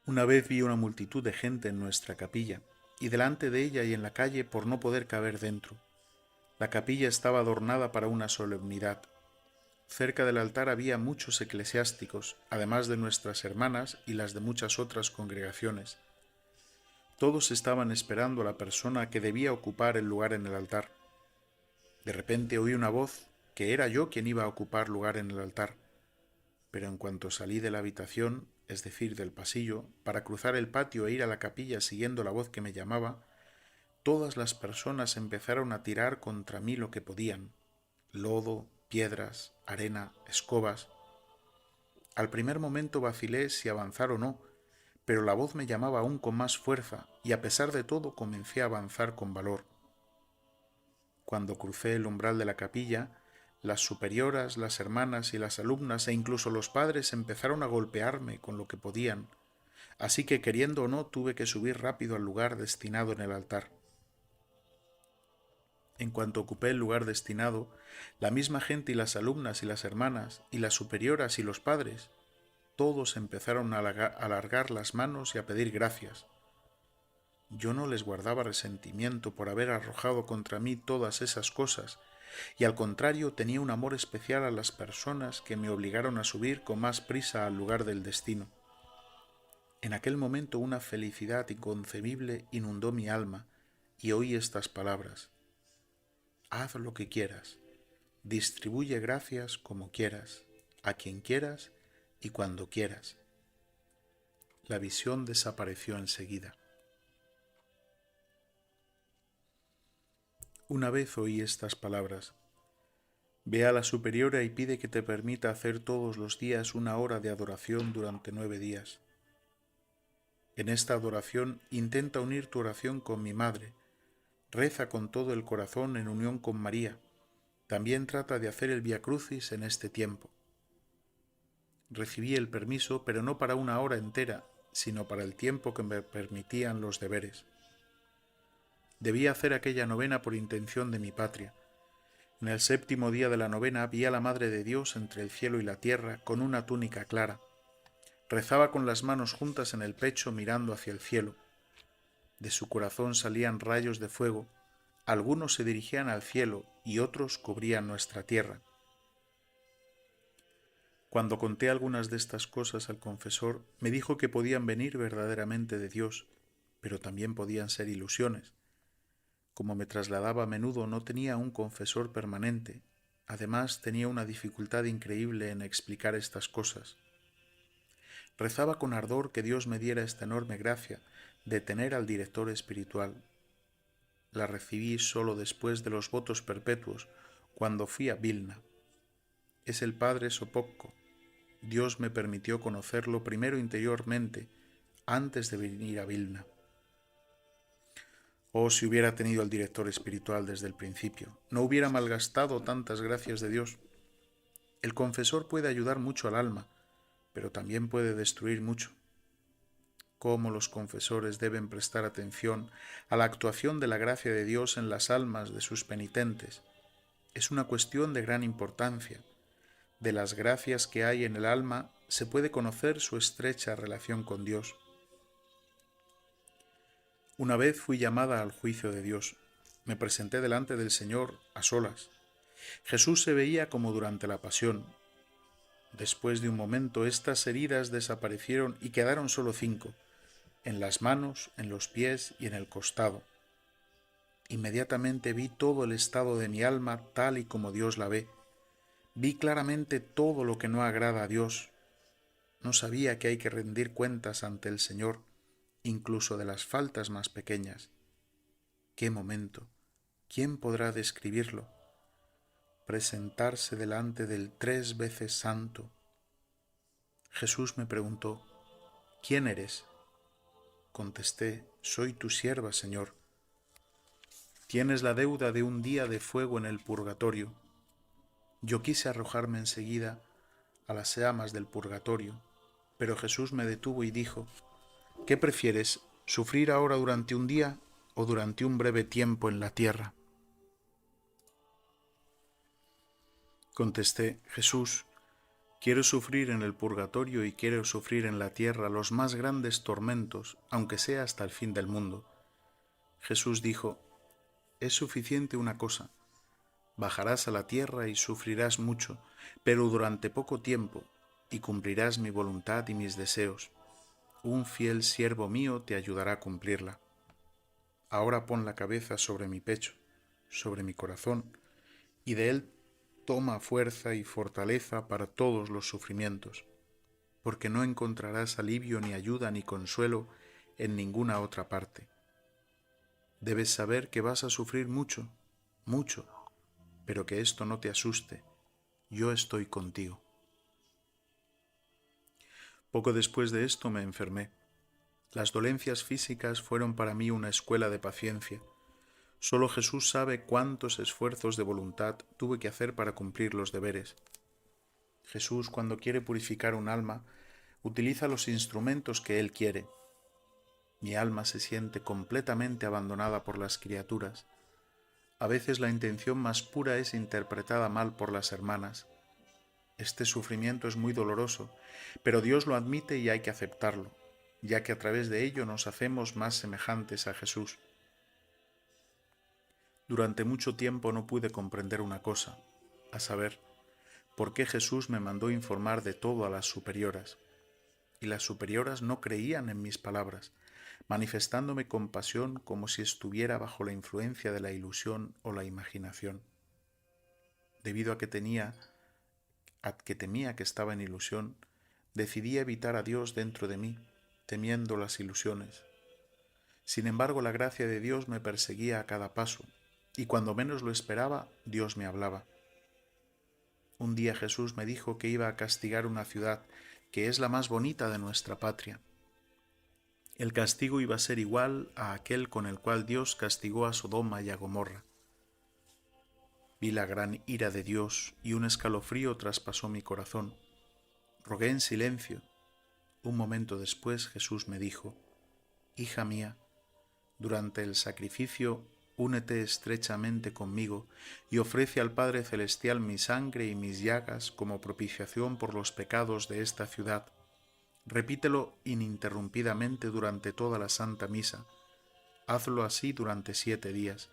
Una vez vi una multitud de gente en nuestra capilla, y delante de ella y en la calle por no poder caber dentro. La capilla estaba adornada para una solemnidad. Cerca del altar había muchos eclesiásticos, además de nuestras hermanas y las de muchas otras congregaciones. Todos estaban esperando a la persona que debía ocupar el lugar en el altar. De repente oí una voz que era yo quien iba a ocupar lugar en el altar, pero en cuanto salí de la habitación, es decir, del pasillo, para cruzar el patio e ir a la capilla siguiendo la voz que me llamaba, todas las personas empezaron a tirar contra mí lo que podían: lodo, piedras, arena, escobas. Al primer momento vacilé si avanzar o no, pero la voz me llamaba aún con más fuerza y a pesar de todo comencé a avanzar con valor. Cuando crucé el umbral de la capilla, las superioras, las hermanas y las alumnas e incluso los padres empezaron a golpearme con lo que podían, así que queriendo o no tuve que subir rápido al lugar destinado en el altar. En cuanto ocupé el lugar destinado, la misma gente y las alumnas y las hermanas y las superioras y los padres, todos empezaron a alargar las manos y a pedir gracias. Yo no les guardaba resentimiento por haber arrojado contra mí todas esas cosas, y al contrario tenía un amor especial a las personas que me obligaron a subir con más prisa al lugar del destino. En aquel momento una felicidad inconcebible inundó mi alma y oí estas palabras: haz lo que quieras, distribuye gracias como quieras, a quien quieras y cuando quieras. La visión desapareció enseguida. Una vez oí estas palabras: ve a la superiora y pide que te permita hacer todos los días una hora de adoración durante 9 días. En esta adoración intenta unir tu oración con mi madre, reza con todo el corazón en unión con María, también trata de hacer el Vía Crucis en este tiempo. Recibí el permiso, pero no para una hora entera, sino para el tiempo que me permitían los deberes. Debía hacer aquella novena por intención de mi patria. En el 7º día de la novena vi a la Madre de Dios entre el cielo y la tierra con una túnica clara. Rezaba con las manos juntas en el pecho mirando hacia el cielo. De su corazón salían rayos de fuego, algunos se dirigían al cielo y otros cubrían nuestra tierra. Cuando conté algunas de estas cosas al confesor, me dijo que podían venir verdaderamente de Dios, pero también podían ser ilusiones. Como me trasladaba a menudo, no tenía un confesor permanente. Además, tenía una dificultad increíble en explicar estas cosas. Rezaba con ardor que Dios me diera esta enorme gracia de tener al director espiritual. La recibí solo después de los votos perpetuos, cuando fui a Vilna. Es el padre Sopocko. Dios me permitió conocerlo primero interiormente, antes de venir a Vilna. Oh, si hubiera tenido al director espiritual desde el principio, no hubiera malgastado tantas gracias de Dios. El confesor puede ayudar mucho al alma, pero también puede destruir mucho. Cómo los confesores deben prestar atención a la actuación de la gracia de Dios en las almas de sus penitentes. Es una cuestión de gran importancia. De las gracias que hay en el alma se puede conocer su estrecha relación con Dios. Una vez fui llamada al juicio de Dios. Me presenté delante del Señor a solas. Jesús se veía como durante la pasión. Después de un momento estas heridas desaparecieron y quedaron solo 5, en las manos, en los pies y en el costado. Inmediatamente vi todo el estado de mi alma tal y como Dios la ve. Vi claramente todo lo que no agrada a Dios. No sabía que hay que rendir cuentas ante el Señor, incluso de las faltas más pequeñas. ¡Qué momento! ¿Quién podrá describirlo? Presentarse delante del 3 veces santo. Jesús me preguntó: ¿quién eres? Contesté: soy tu sierva, Señor. Tienes la deuda de un día de fuego en el purgatorio. Yo quise arrojarme enseguida a las llamas del purgatorio, pero Jesús me detuvo y dijo: ¿qué prefieres, sufrir ahora durante un día o durante un breve tiempo en la tierra? Contesté: Jesús, Quiero sufrir en el purgatorio y quiero sufrir en la tierra los más grandes tormentos, aunque sea hasta el fin del mundo. Jesús dijo, es suficiente una cosa, bajarás a la tierra y sufrirás mucho, pero durante poco tiempo, y cumplirás mi voluntad y mis deseos. Un fiel siervo mío te ayudará a cumplirla. Ahora pon la cabeza sobre mi pecho, sobre mi corazón, y de él toma fuerza y fortaleza para todos los sufrimientos, porque no encontrarás alivio ni ayuda ni consuelo en ninguna otra parte. Debes saber que vas a sufrir mucho, mucho, pero que esto no te asuste. Yo estoy contigo. Poco después de esto me enfermé. Las dolencias físicas fueron para mí una escuela de paciencia. Solo Jesús sabe cuántos esfuerzos de voluntad tuve que hacer para cumplir los deberes. Jesús, cuando quiere purificar un alma, utiliza los instrumentos que Él quiere. Mi alma se siente completamente abandonada por las criaturas. A veces la intención más pura es interpretada mal por las hermanas. Este sufrimiento es muy doloroso, pero Dios lo admite y hay que aceptarlo, ya que a través de ello nos hacemos más semejantes a Jesús. Durante mucho tiempo no pude comprender una cosa, a saber, por qué Jesús me mandó informar de todo a las superioras. Y las superioras no creían en mis palabras, manifestándome compasión como si estuviera bajo la influencia de la ilusión o la imaginación. Debido a que temía que estaba en ilusión, decidí evitar a Dios dentro de mí, temiendo las ilusiones. Sin embargo, la gracia de Dios me perseguía a cada paso, y cuando menos lo esperaba, Dios me hablaba. Un día Jesús me dijo que iba a castigar una ciudad que es la más bonita de nuestra patria. El castigo iba a ser igual a aquel con el cual Dios castigó a Sodoma y a Gomorra. Vi la gran ira de Dios y un escalofrío traspasó mi corazón. Rogué en silencio. Un momento después Jesús me dijo, Hija mía, durante el sacrificio únete estrechamente conmigo y ofrece al Padre Celestial mi sangre y mis llagas como propiciación por los pecados de esta ciudad. Repítelo ininterrumpidamente durante toda la Santa Misa. Hazlo así durante 7 días.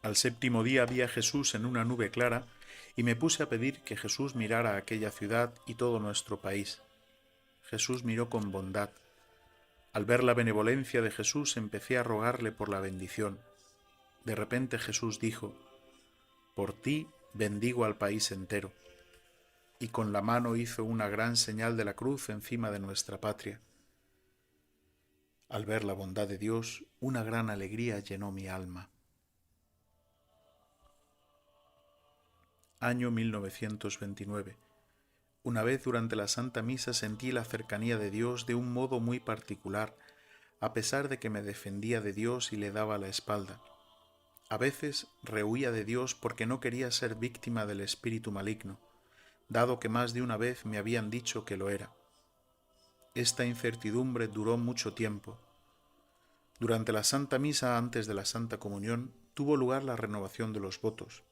Al 7.º día vi a Jesús en una nube clara y me puse a pedir que Jesús mirara aquella ciudad y todo nuestro país. Jesús miró con bondad. Al ver la benevolencia de Jesús empecé a rogarle por la bendición. De repente Jesús dijo, por ti bendigo al país entero. Y con la mano hizo una gran señal de la cruz encima de nuestra patria. Al ver la bondad de Dios, una gran alegría llenó mi alma. Año 1929. Una vez durante la Santa Misa sentí la cercanía de Dios de un modo muy particular, a pesar de que me defendía de Dios y le daba la espalda. A veces rehuía de Dios porque no quería ser víctima del espíritu maligno, dado que más de una vez me habían dicho que lo era. Esta incertidumbre duró mucho tiempo. Durante la Santa Misa antes de la Santa Comunión tuvo lugar la renovación de los votos.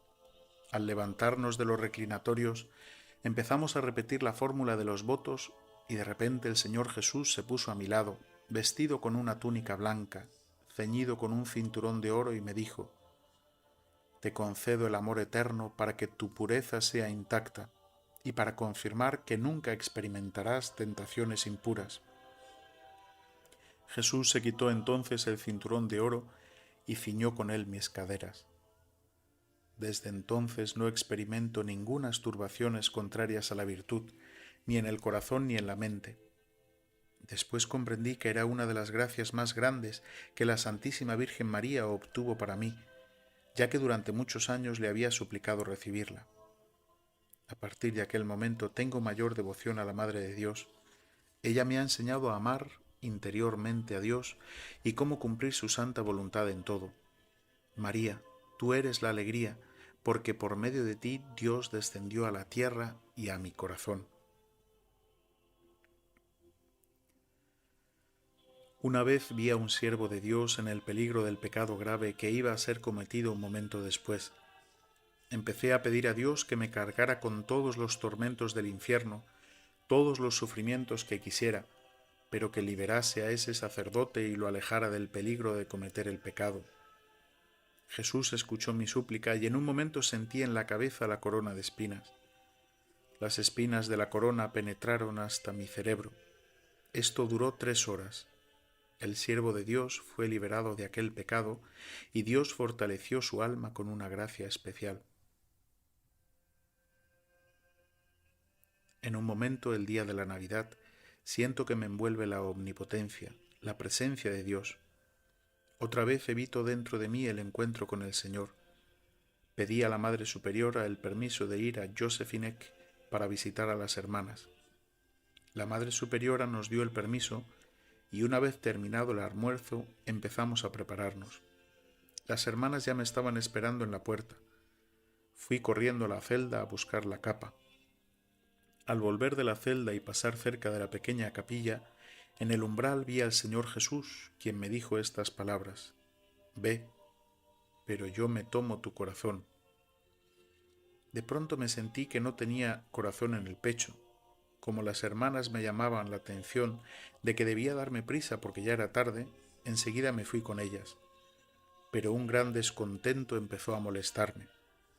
Al levantarnos de los reclinatorios, empezamos a repetir la fórmula de los votos y de repente el Señor Jesús se puso a mi lado, vestido con una túnica blanca, ceñido con un cinturón de oro y me dijo, te concedo el amor eterno para que tu pureza sea intacta y para confirmar que nunca experimentarás tentaciones impuras. Jesús se quitó entonces el cinturón de oro y ciñó con él mis caderas. Desde entonces no experimento ningunas turbaciones contrarias a la virtud, ni en el corazón ni en la mente. Después comprendí que era una de las gracias más grandes que la Santísima Virgen María obtuvo para mí, ya que durante muchos años le había suplicado recibirla. A partir de aquel momento tengo mayor devoción a la Madre de Dios. Ella me ha enseñado a amar interiormente a Dios y cómo cumplir su santa voluntad en todo. María, tú eres la alegría, porque por medio de ti Dios descendió a la tierra y a mi corazón. Una vez vi a un siervo de Dios en el peligro del pecado grave que iba a ser cometido un momento después. Empecé a pedir a Dios que me cargara con todos los tormentos del infierno, todos los sufrimientos que quisiera, pero que liberase a ese sacerdote y lo alejara del peligro de cometer el pecado. Jesús escuchó mi súplica y en un momento sentí en la cabeza la corona de espinas. Las espinas de la corona penetraron hasta mi cerebro. Esto duró 3 horas. El siervo de Dios fue liberado de aquel pecado y Dios fortaleció su alma con una gracia especial. En un momento, el día de la Navidad, siento que me envuelve la omnipotencia, la presencia de Dios. Otra vez evito dentro de mí el encuentro con el Señor. Pedí a la Madre Superiora el permiso de ir a Josephinek para visitar a las hermanas. La Madre Superiora nos dio el permiso y una vez terminado el almuerzo empezamos a prepararnos. Las hermanas ya me estaban esperando en la puerta. Fui corriendo a la celda a buscar la capa. Al volver de la celda y pasar cerca de la pequeña capilla, en el umbral vi al Señor Jesús, quien me dijo estas palabras: «Ve, pero yo me tomo tu corazón». De pronto me sentí que no tenía corazón en el pecho. Como las hermanas me llamaban la atención de que debía darme prisa porque ya era tarde, enseguida me fui con ellas. Pero un gran descontento empezó a molestarme.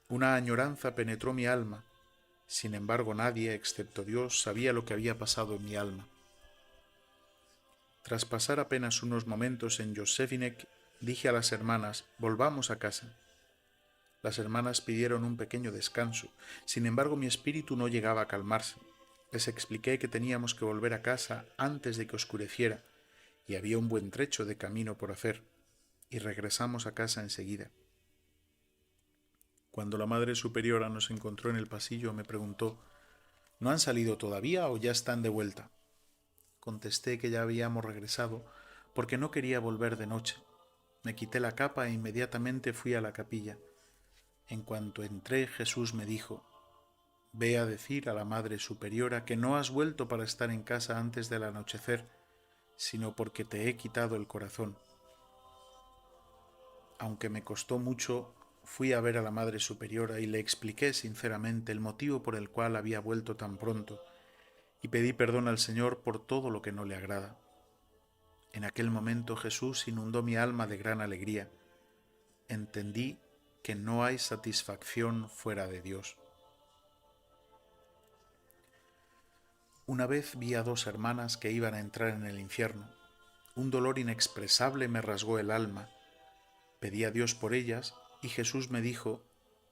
Una añoranza penetró mi alma. Sin embargo, nadie, excepto Dios, sabía lo que había pasado en mi alma. Tras pasar apenas unos momentos en Josephinek, dije a las hermanas: «Volvamos a casa». Las hermanas pidieron un pequeño descanso. Sin embargo, mi espíritu no llegaba a calmarse. Les expliqué que teníamos que volver a casa antes de que oscureciera, y había un buen trecho de camino por hacer, y regresamos a casa enseguida. Cuando la Madre Superiora nos encontró en el pasillo, me preguntó: «¿No han salido todavía o ya están de vuelta?». Contesté que ya habíamos regresado porque no quería volver de noche. Me quité la capa e inmediatamente fui a la capilla. En cuanto entré, Jesús me dijo: «Ve a decir a la Madre Superiora que no has vuelto para estar en casa antes del anochecer, sino porque te he quitado el corazón». Aunque me costó mucho, fui a ver a la Madre Superiora y le expliqué sinceramente el motivo por el cual había vuelto tan pronto, y pedí perdón al Señor por todo lo que no le agrada. En aquel momento Jesús inundó mi alma de gran alegría. Entendí que no hay satisfacción fuera de Dios. Una vez vi a 2 hermanas que iban a entrar en el infierno. Un dolor inexpresable me rasgó el alma. Pedí a Dios por ellas y Jesús me dijo: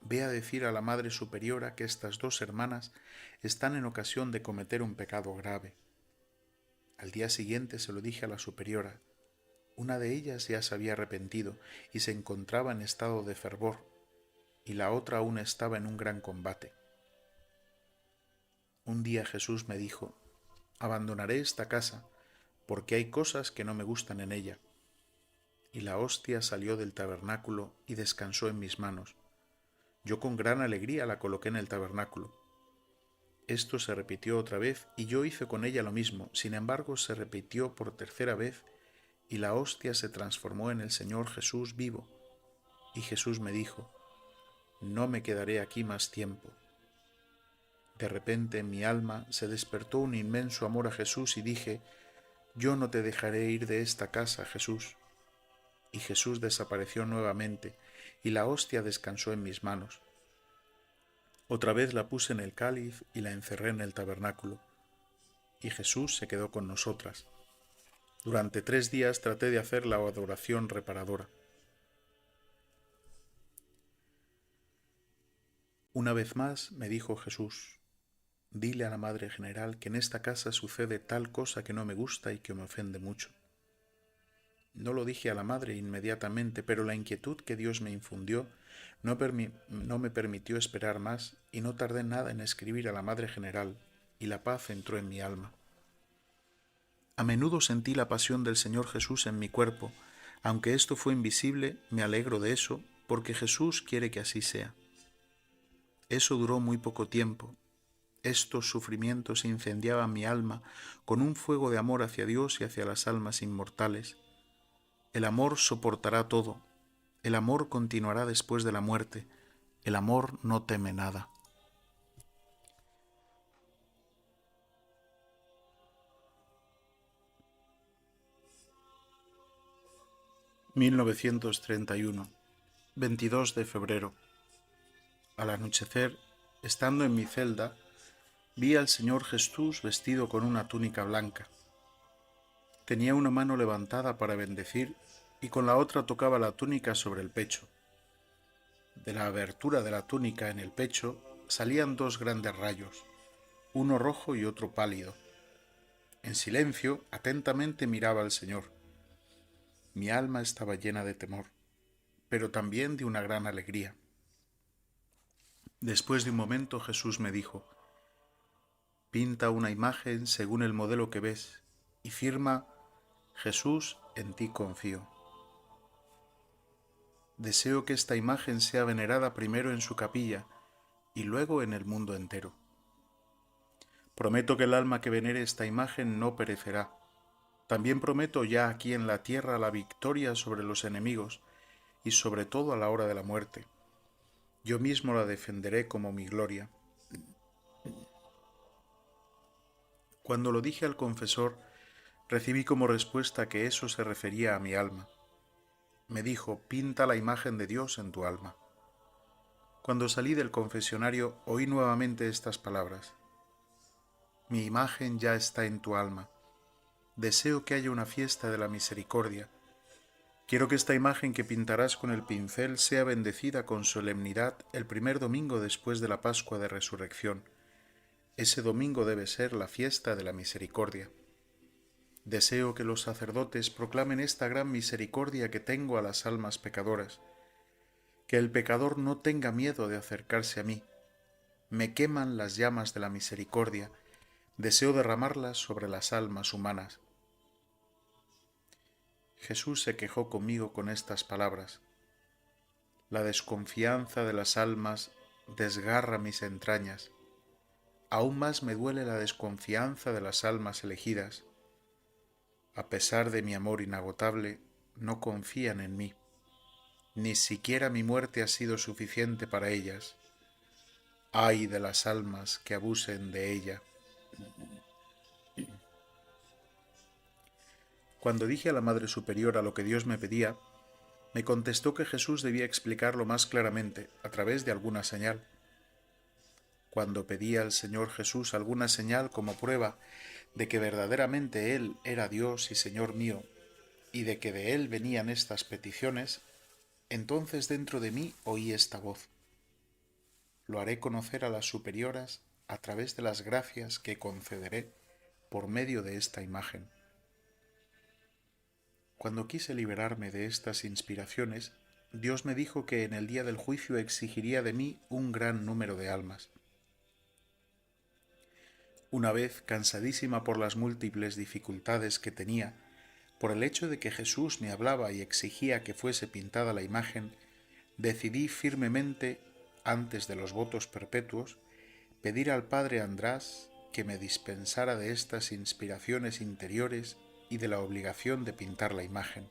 «Ve a decir a la Madre Superiora que estas 2 hermanas están en ocasión de cometer un pecado grave». Al día siguiente se lo dije a la superiora. Una de ellas ya se había arrepentido y se encontraba en estado de fervor, y la otra aún estaba en un gran combate. Un día Jesús me dijo: «Abandonaré esta casa porque hay cosas que no me gustan en ella». Y la hostia salió del tabernáculo y descansó en mis manos. Yo con gran alegría la coloqué en el tabernáculo. Esto se repitió otra vez y yo hice con ella lo mismo. Sin embargo, se repitió por 3.ª vez y la hostia se transformó en el Señor Jesús vivo. Y Jesús me dijo: «No me quedaré aquí más tiempo». De repente en mi alma se despertó un inmenso amor a Jesús y dije: «Yo no te dejaré ir de esta casa, Jesús». Y Jesús desapareció nuevamente y la hostia descansó en mis manos. Otra vez la puse en el cáliz y la encerré en el tabernáculo. Y Jesús se quedó con nosotras. Durante 3 días traté de hacer la adoración reparadora. Una vez más me dijo Jesús: «Dile a la Madre General que en esta casa sucede tal cosa que no me gusta y que me ofende mucho». No lo dije a la Madre inmediatamente, pero la inquietud que Dios me infundió no me permitió esperar más y no tardé nada en escribir a la Madre General, y la paz entró en mi alma. A menudo sentí la pasión del Señor Jesús en mi cuerpo. Aunque esto fue invisible, me alegro de eso, porque Jesús quiere que así sea. Eso duró muy poco tiempo. Estos sufrimientos incendiaban mi alma con un fuego de amor hacia Dios y hacia las almas inmortales. El amor soportará todo. El amor continuará después de la muerte. El amor no teme nada. «1931, 22 de febrero. Al anochecer, estando en mi celda, vi al Señor Jesús vestido con una túnica blanca. Tenía una mano levantada para bendecir y con la otra tocaba la túnica sobre el pecho. De la abertura de la túnica en el pecho salían dos grandes rayos, uno rojo y otro pálido. En silencio, atentamente miraba al Señor. Mi alma estaba llena de temor, pero también de una gran alegría. Después de un momento Jesús me dijo: pinta una imagen según el modelo que ves y firma: Jesús, en ti confío. Deseo que esta imagen sea venerada primero en su capilla y luego en el mundo entero. Prometo que el alma que venere esta imagen no perecerá. También prometo ya aquí en la tierra la victoria sobre los enemigos y sobre todo a la hora de la muerte. Yo mismo la defenderé como mi gloria. Cuando lo dije al confesor, recibí como respuesta que eso se refería a mi alma. Me dijo: pinta la imagen de Dios en tu alma. Cuando salí del confesionario oí nuevamente estas palabras: mi imagen ya está en tu alma. Deseo que haya una fiesta de la misericordia. Quiero que esta imagen que pintarás con el pincel sea bendecida con solemnidad el primer domingo después de la Pascua de Resurrección. Ese domingo debe ser la fiesta de la misericordia. Deseo que los sacerdotes proclamen esta gran misericordia que tengo a las almas pecadoras. Que el pecador no tenga miedo de acercarse a mí. Me queman las llamas de la misericordia. Deseo derramarlas sobre las almas humanas. Jesús se quejó conmigo con estas palabras: la desconfianza de las almas desgarra mis entrañas. Aún más me duele la desconfianza de las almas elegidas. A pesar de mi amor inagotable, no confían en mí. Ni siquiera mi muerte ha sido suficiente para ellas. ¡Ay de las almas que abusen de ella! Cuando dije a la Madre Superiora lo que Dios me pedía, me contestó que Jesús debía explicarlo más claramente a través de alguna señal. Cuando pedí al Señor Jesús alguna señal como prueba de que verdaderamente Él era Dios y Señor mío, y de que de Él venían estas peticiones, entonces dentro de mí oí esta voz: lo haré conocer a las superioras a través de las gracias que concederé por medio de esta imagen. Cuando quise liberarme de estas inspiraciones, Dios me dijo que en el día del juicio exigiría de mí un gran número de almas. Una vez, cansadísima por las múltiples dificultades que tenía, por el hecho de que Jesús me hablaba y exigía que fuese pintada la imagen, decidí firmemente, antes de los votos perpetuos, pedir al Padre András que me dispensara de estas inspiraciones interiores y de la obligación de pintar la imagen.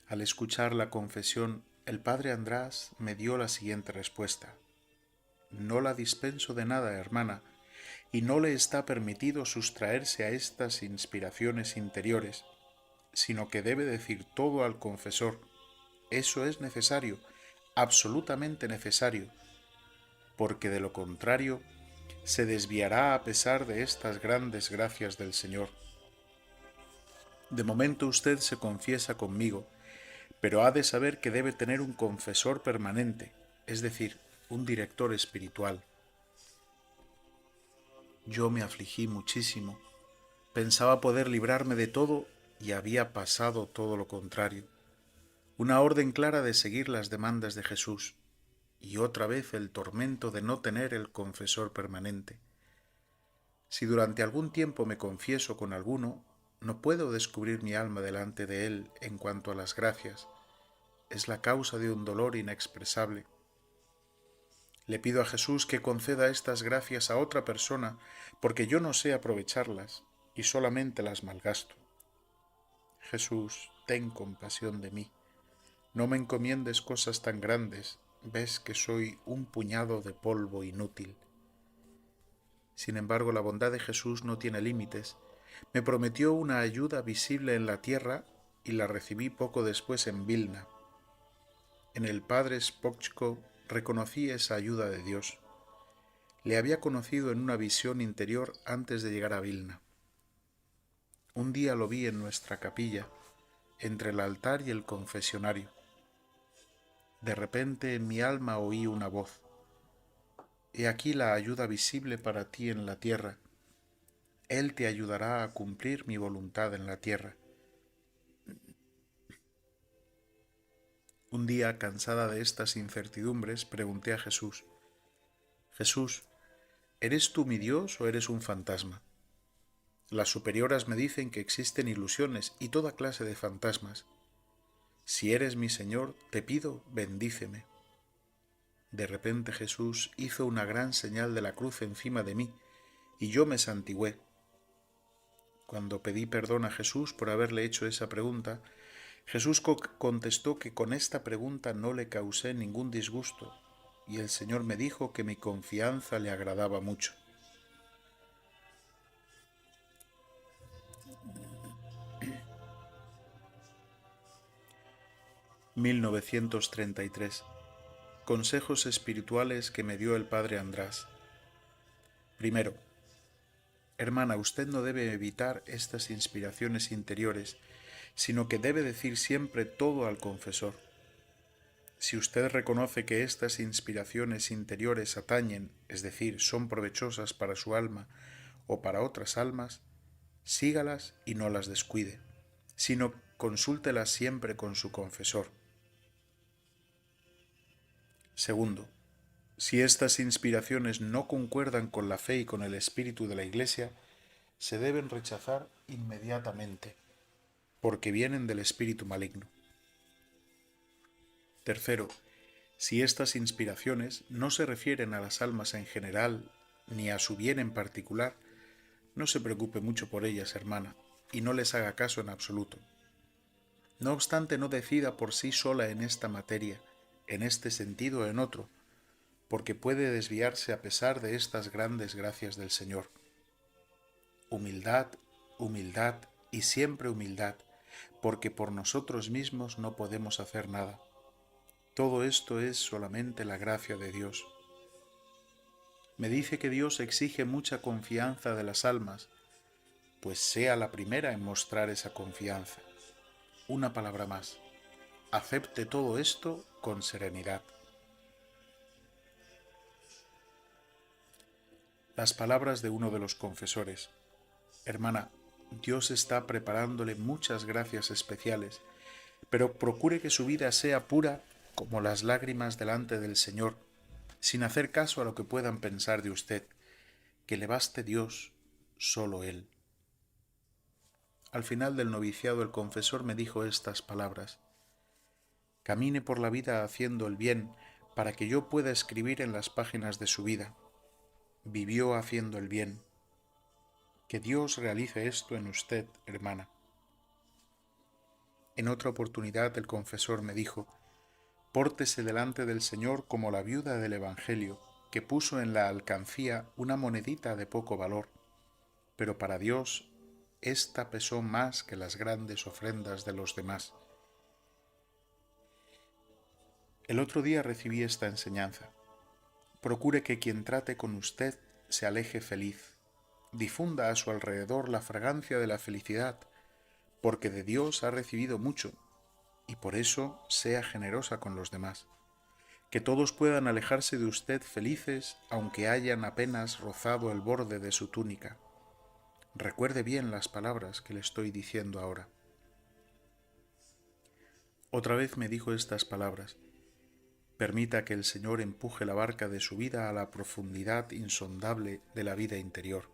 Al escuchar la confesión, el Padre András me dio la siguiente respuesta: no la dispenso de nada, hermana, y no le está permitido sustraerse a estas inspiraciones interiores, sino que debe decir todo al confesor. Eso es necesario, absolutamente necesario, porque de lo contrario se desviará a pesar de estas grandes gracias del Señor. De momento usted se confiesa conmigo, pero ha de saber que debe tener un confesor permanente, es decir, un director espiritual. Yo me afligí muchísimo, pensaba poder librarme de todo y había pasado todo lo contrario. Una orden clara de seguir las demandas de Jesús y otra vez el tormento de no tener el confesor permanente. Si durante algún tiempo me confieso con alguno, no puedo descubrir mi alma delante de él en cuanto a las gracias. Es la causa de un dolor inexpresable. Le pido a Jesús que conceda estas gracias a otra persona porque yo no sé aprovecharlas y solamente las malgasto. Jesús, ten compasión de mí. No me encomiendes cosas tan grandes ves que soy un puñado de polvo inútil. Sin embargo, la bondad de Jesús no tiene límites. Me prometió una ayuda visible en la tierra y la recibí poco después en Vilna. En el padre Spochko reconocí esa ayuda de Dios. Le había conocido en una visión interior antes de llegar a Vilna. Un día lo vi en nuestra capilla, entre el altar y el confesionario. De repente en mi alma oí una voz. He aquí la ayuda visible para ti en la tierra. Él te ayudará a cumplir mi voluntad en la tierra. Un día, cansada de estas incertidumbres, pregunté a Jesús: Jesús, ¿eres tú mi Dios o eres un fantasma? Las superioras me dicen que existen ilusiones y toda clase de fantasmas. Si eres mi Señor, te pido, bendíceme. De repente Jesús hizo una gran señal de la cruz encima de mí, y yo me santigué. Cuando pedí perdón a Jesús por haberle hecho esa pregunta, Jesús contestó que con esta pregunta no le causé ningún disgusto, y el Señor me dijo que mi confianza le agradaba mucho. (1933) Consejos espirituales que me dio el Padre András. Primero, hermana, usted no debe evitar estas inspiraciones interiores, sino que debe decir siempre todo al confesor. Si usted reconoce que estas inspiraciones interiores atañen, es decir, son provechosas para su alma o para otras almas, sígalas y no las descuide, sino consúltelas siempre con su confesor. Segundo, si estas inspiraciones no concuerdan con la fe y con el espíritu de la Iglesia, se deben rechazar inmediatamente, porque vienen del espíritu maligno. Tercero, si estas inspiraciones no se refieren a las almas en general ni a su bien en particular, no se preocupe mucho por ellas, hermana, y no les haga caso en absoluto. No obstante, no decida por sí sola en esta materia, en este sentido o en otro, porque puede desviarse a pesar de estas grandes gracias del Señor. Humildad, humildad y siempre humildad, porque por nosotros mismos no podemos hacer nada. Todo esto es solamente la gracia de Dios. Me dice que Dios exige mucha confianza de las almas, pues sea la primera en mostrar esa confianza. Una palabra más. Acepte todo esto con serenidad. Las palabras de uno de los confesores. Hermana, Dios está preparándole muchas gracias especiales, pero procure que su vida sea pura como las lágrimas delante del Señor, sin hacer caso a lo que puedan pensar de usted, que le baste Dios, solo Él. Al final del noviciado el confesor me dijo estas palabras: camine por la vida haciendo el bien para que yo pueda escribir en las páginas de su vida. Vivió haciendo el bien. Que Dios realice esto en usted, hermana. En otra oportunidad el confesor me dijo: pórtese delante del Señor como la viuda del Evangelio, que puso en la alcancía una monedita de poco valor, pero para Dios ésta pesó más que las grandes ofrendas de los demás. El otro día recibí esta enseñanza: procure que quien trate con usted se aleje feliz, difunda a su alrededor la fragancia de la felicidad, porque de Dios ha recibido mucho, y por eso sea generosa con los demás. Que todos puedan alejarse de usted felices, aunque hayan apenas rozado el borde de su túnica. Recuerde bien las palabras que le estoy diciendo ahora. Otra vez me dijo estas palabras: permita que el Señor empuje la barca de su vida a la profundidad insondable de la vida interior.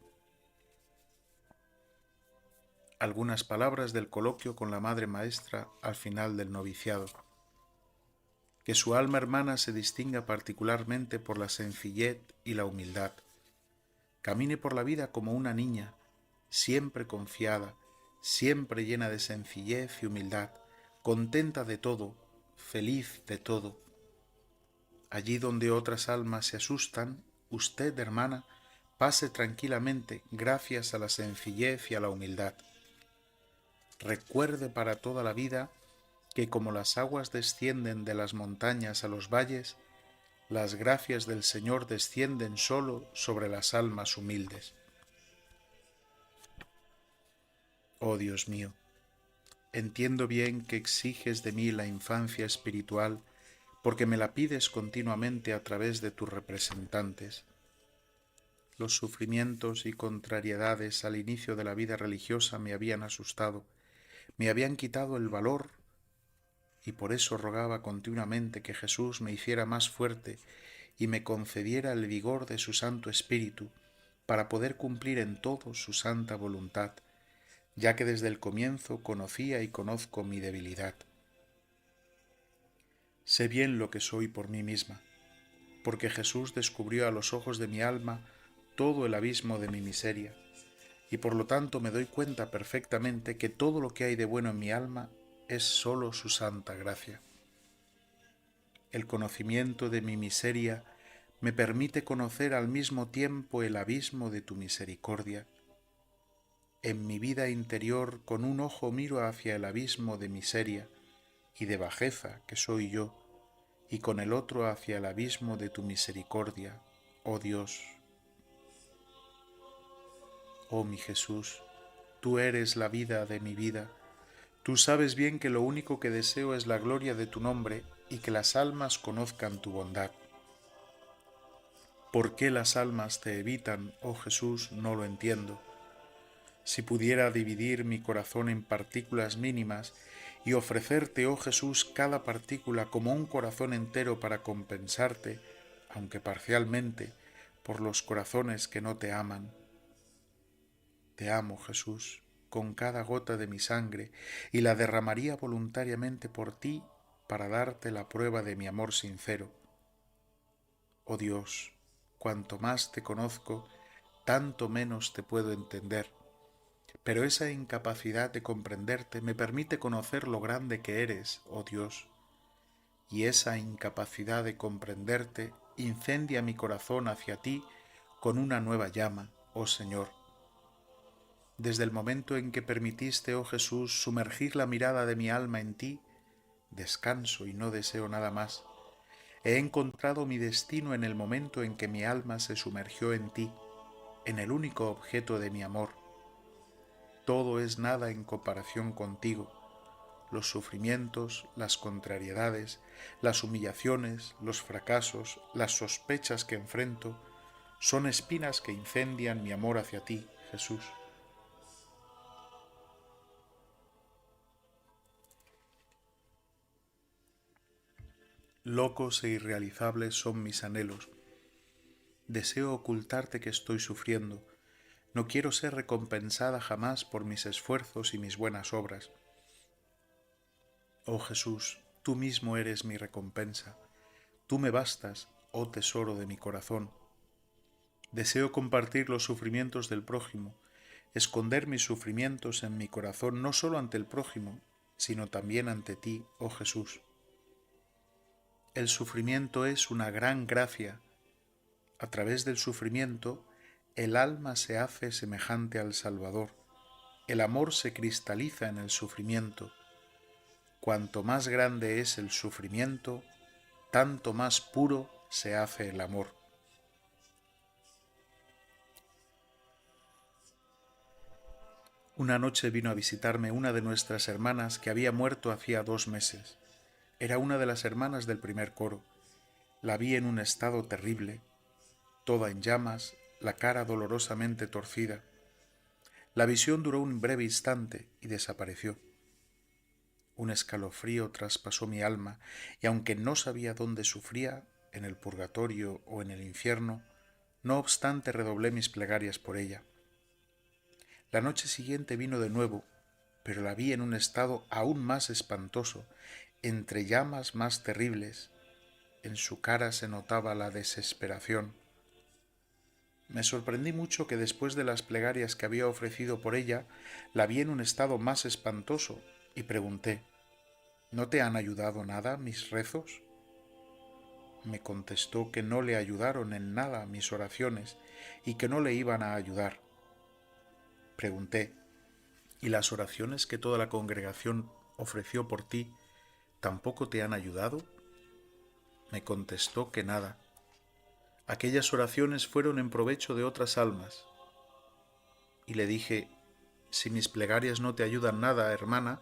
Algunas palabras del coloquio con la Madre Maestra al final del noviciado. Que su alma hermana se distinga particularmente por la sencillez y la humildad. Camine por la vida como una niña, siempre confiada, siempre llena de sencillez y humildad, contenta de todo, feliz de todo. Allí donde otras almas se asustan, usted, hermana, pase tranquilamente gracias a la sencillez y a la humildad. Recuerde para toda la vida que como las aguas descienden de las montañas a los valles, las gracias del Señor descienden solo sobre las almas humildes. Oh Dios mío, entiendo bien que exiges de mí la infancia espiritual porque me la pides continuamente a través de tus representantes. Los sufrimientos y contrariedades al inicio de la vida religiosa me habían asustado, me habían quitado el valor y por eso rogaba continuamente que Jesús me hiciera más fuerte y me concediera el vigor de su Santo Espíritu para poder cumplir en todo su santa voluntad, ya que desde el comienzo conocía y conozco mi debilidad. Sé bien lo que soy por mí misma, porque Jesús descubrió a los ojos de mi alma todo el abismo de mi miseria, y por lo tanto me doy cuenta perfectamente que todo lo que hay de bueno en mi alma es sólo su santa gracia. El conocimiento de mi miseria me permite conocer al mismo tiempo el abismo de tu misericordia. En mi vida interior con un ojo miro hacia el abismo de miseria y de bajeza que soy yo, y con el otro hacia el abismo de tu misericordia, oh Dios. Oh mi Jesús, tú eres la vida de mi vida. Tú sabes bien que lo único que deseo es la gloria de tu nombre y que las almas conozcan tu bondad. ¿Por qué las almas te evitan, oh Jesús? No lo entiendo. Si pudiera dividir mi corazón en partículas mínimas y ofrecerte, oh Jesús, cada partícula como un corazón entero para compensarte, aunque parcialmente, por los corazones que no te aman. Te amo, Jesús, con cada gota de mi sangre, y la derramaría voluntariamente por ti para darte la prueba de mi amor sincero. Oh Dios, cuanto más te conozco, tanto menos te puedo entender, pero esa incapacidad de comprenderte me permite conocer lo grande que eres, oh Dios, y esa incapacidad de comprenderte incendia mi corazón hacia ti con una nueva llama, oh Señor. Desde el momento en que permitiste, oh Jesús, sumergir la mirada de mi alma en ti, descanso y no deseo nada más. He encontrado mi destino en el momento en que mi alma se sumergió en ti, en el único objeto de mi amor. Todo es nada en comparación contigo. Los sufrimientos, las contrariedades, las humillaciones, los fracasos, las sospechas que enfrento, son espinas que incendian mi amor hacia ti, Jesús. Locos e irrealizables son mis anhelos. Deseo ocultarte que estoy sufriendo. No quiero ser recompensada jamás por mis esfuerzos y mis buenas obras. Oh Jesús, tú mismo eres mi recompensa. Tú me bastas, oh tesoro de mi corazón. Deseo compartir los sufrimientos del prójimo, esconder mis sufrimientos en mi corazón no solo ante el prójimo, sino también ante ti, oh Jesús. El sufrimiento es una gran gracia. A través del sufrimiento, el alma se hace semejante al Salvador. El amor se cristaliza en el sufrimiento. Cuanto más grande es el sufrimiento, tanto más puro se hace el amor. Una noche vino a visitarme una de nuestras hermanas que había muerto hacía 2 meses. Era una de las hermanas del primer coro. La vi en un estado terrible, toda en llamas, la cara dolorosamente torcida. La visión duró un breve instante y desapareció. Un escalofrío traspasó mi alma y aunque no sabía dónde sufría, en el purgatorio o en el infierno, no obstante redoblé mis plegarias por ella. La noche siguiente vino de nuevo, pero la vi en un estado aún más espantoso, entre llamas más terribles. En su cara se notaba la desesperación. Me sorprendí mucho que después de las plegarias que había ofrecido por ella, la vi en un estado más espantoso y pregunté: ¿No te han ayudado nada mis rezos? Me contestó que no le ayudaron en nada mis oraciones y que no le iban a ayudar. Pregunté: ¿y las oraciones que toda la congregación ofreció por ti tampoco te han ayudado? Me contestó que nada. Aquellas oraciones fueron en provecho de otras almas. Y le dije: si mis plegarias no te ayudan nada, hermana,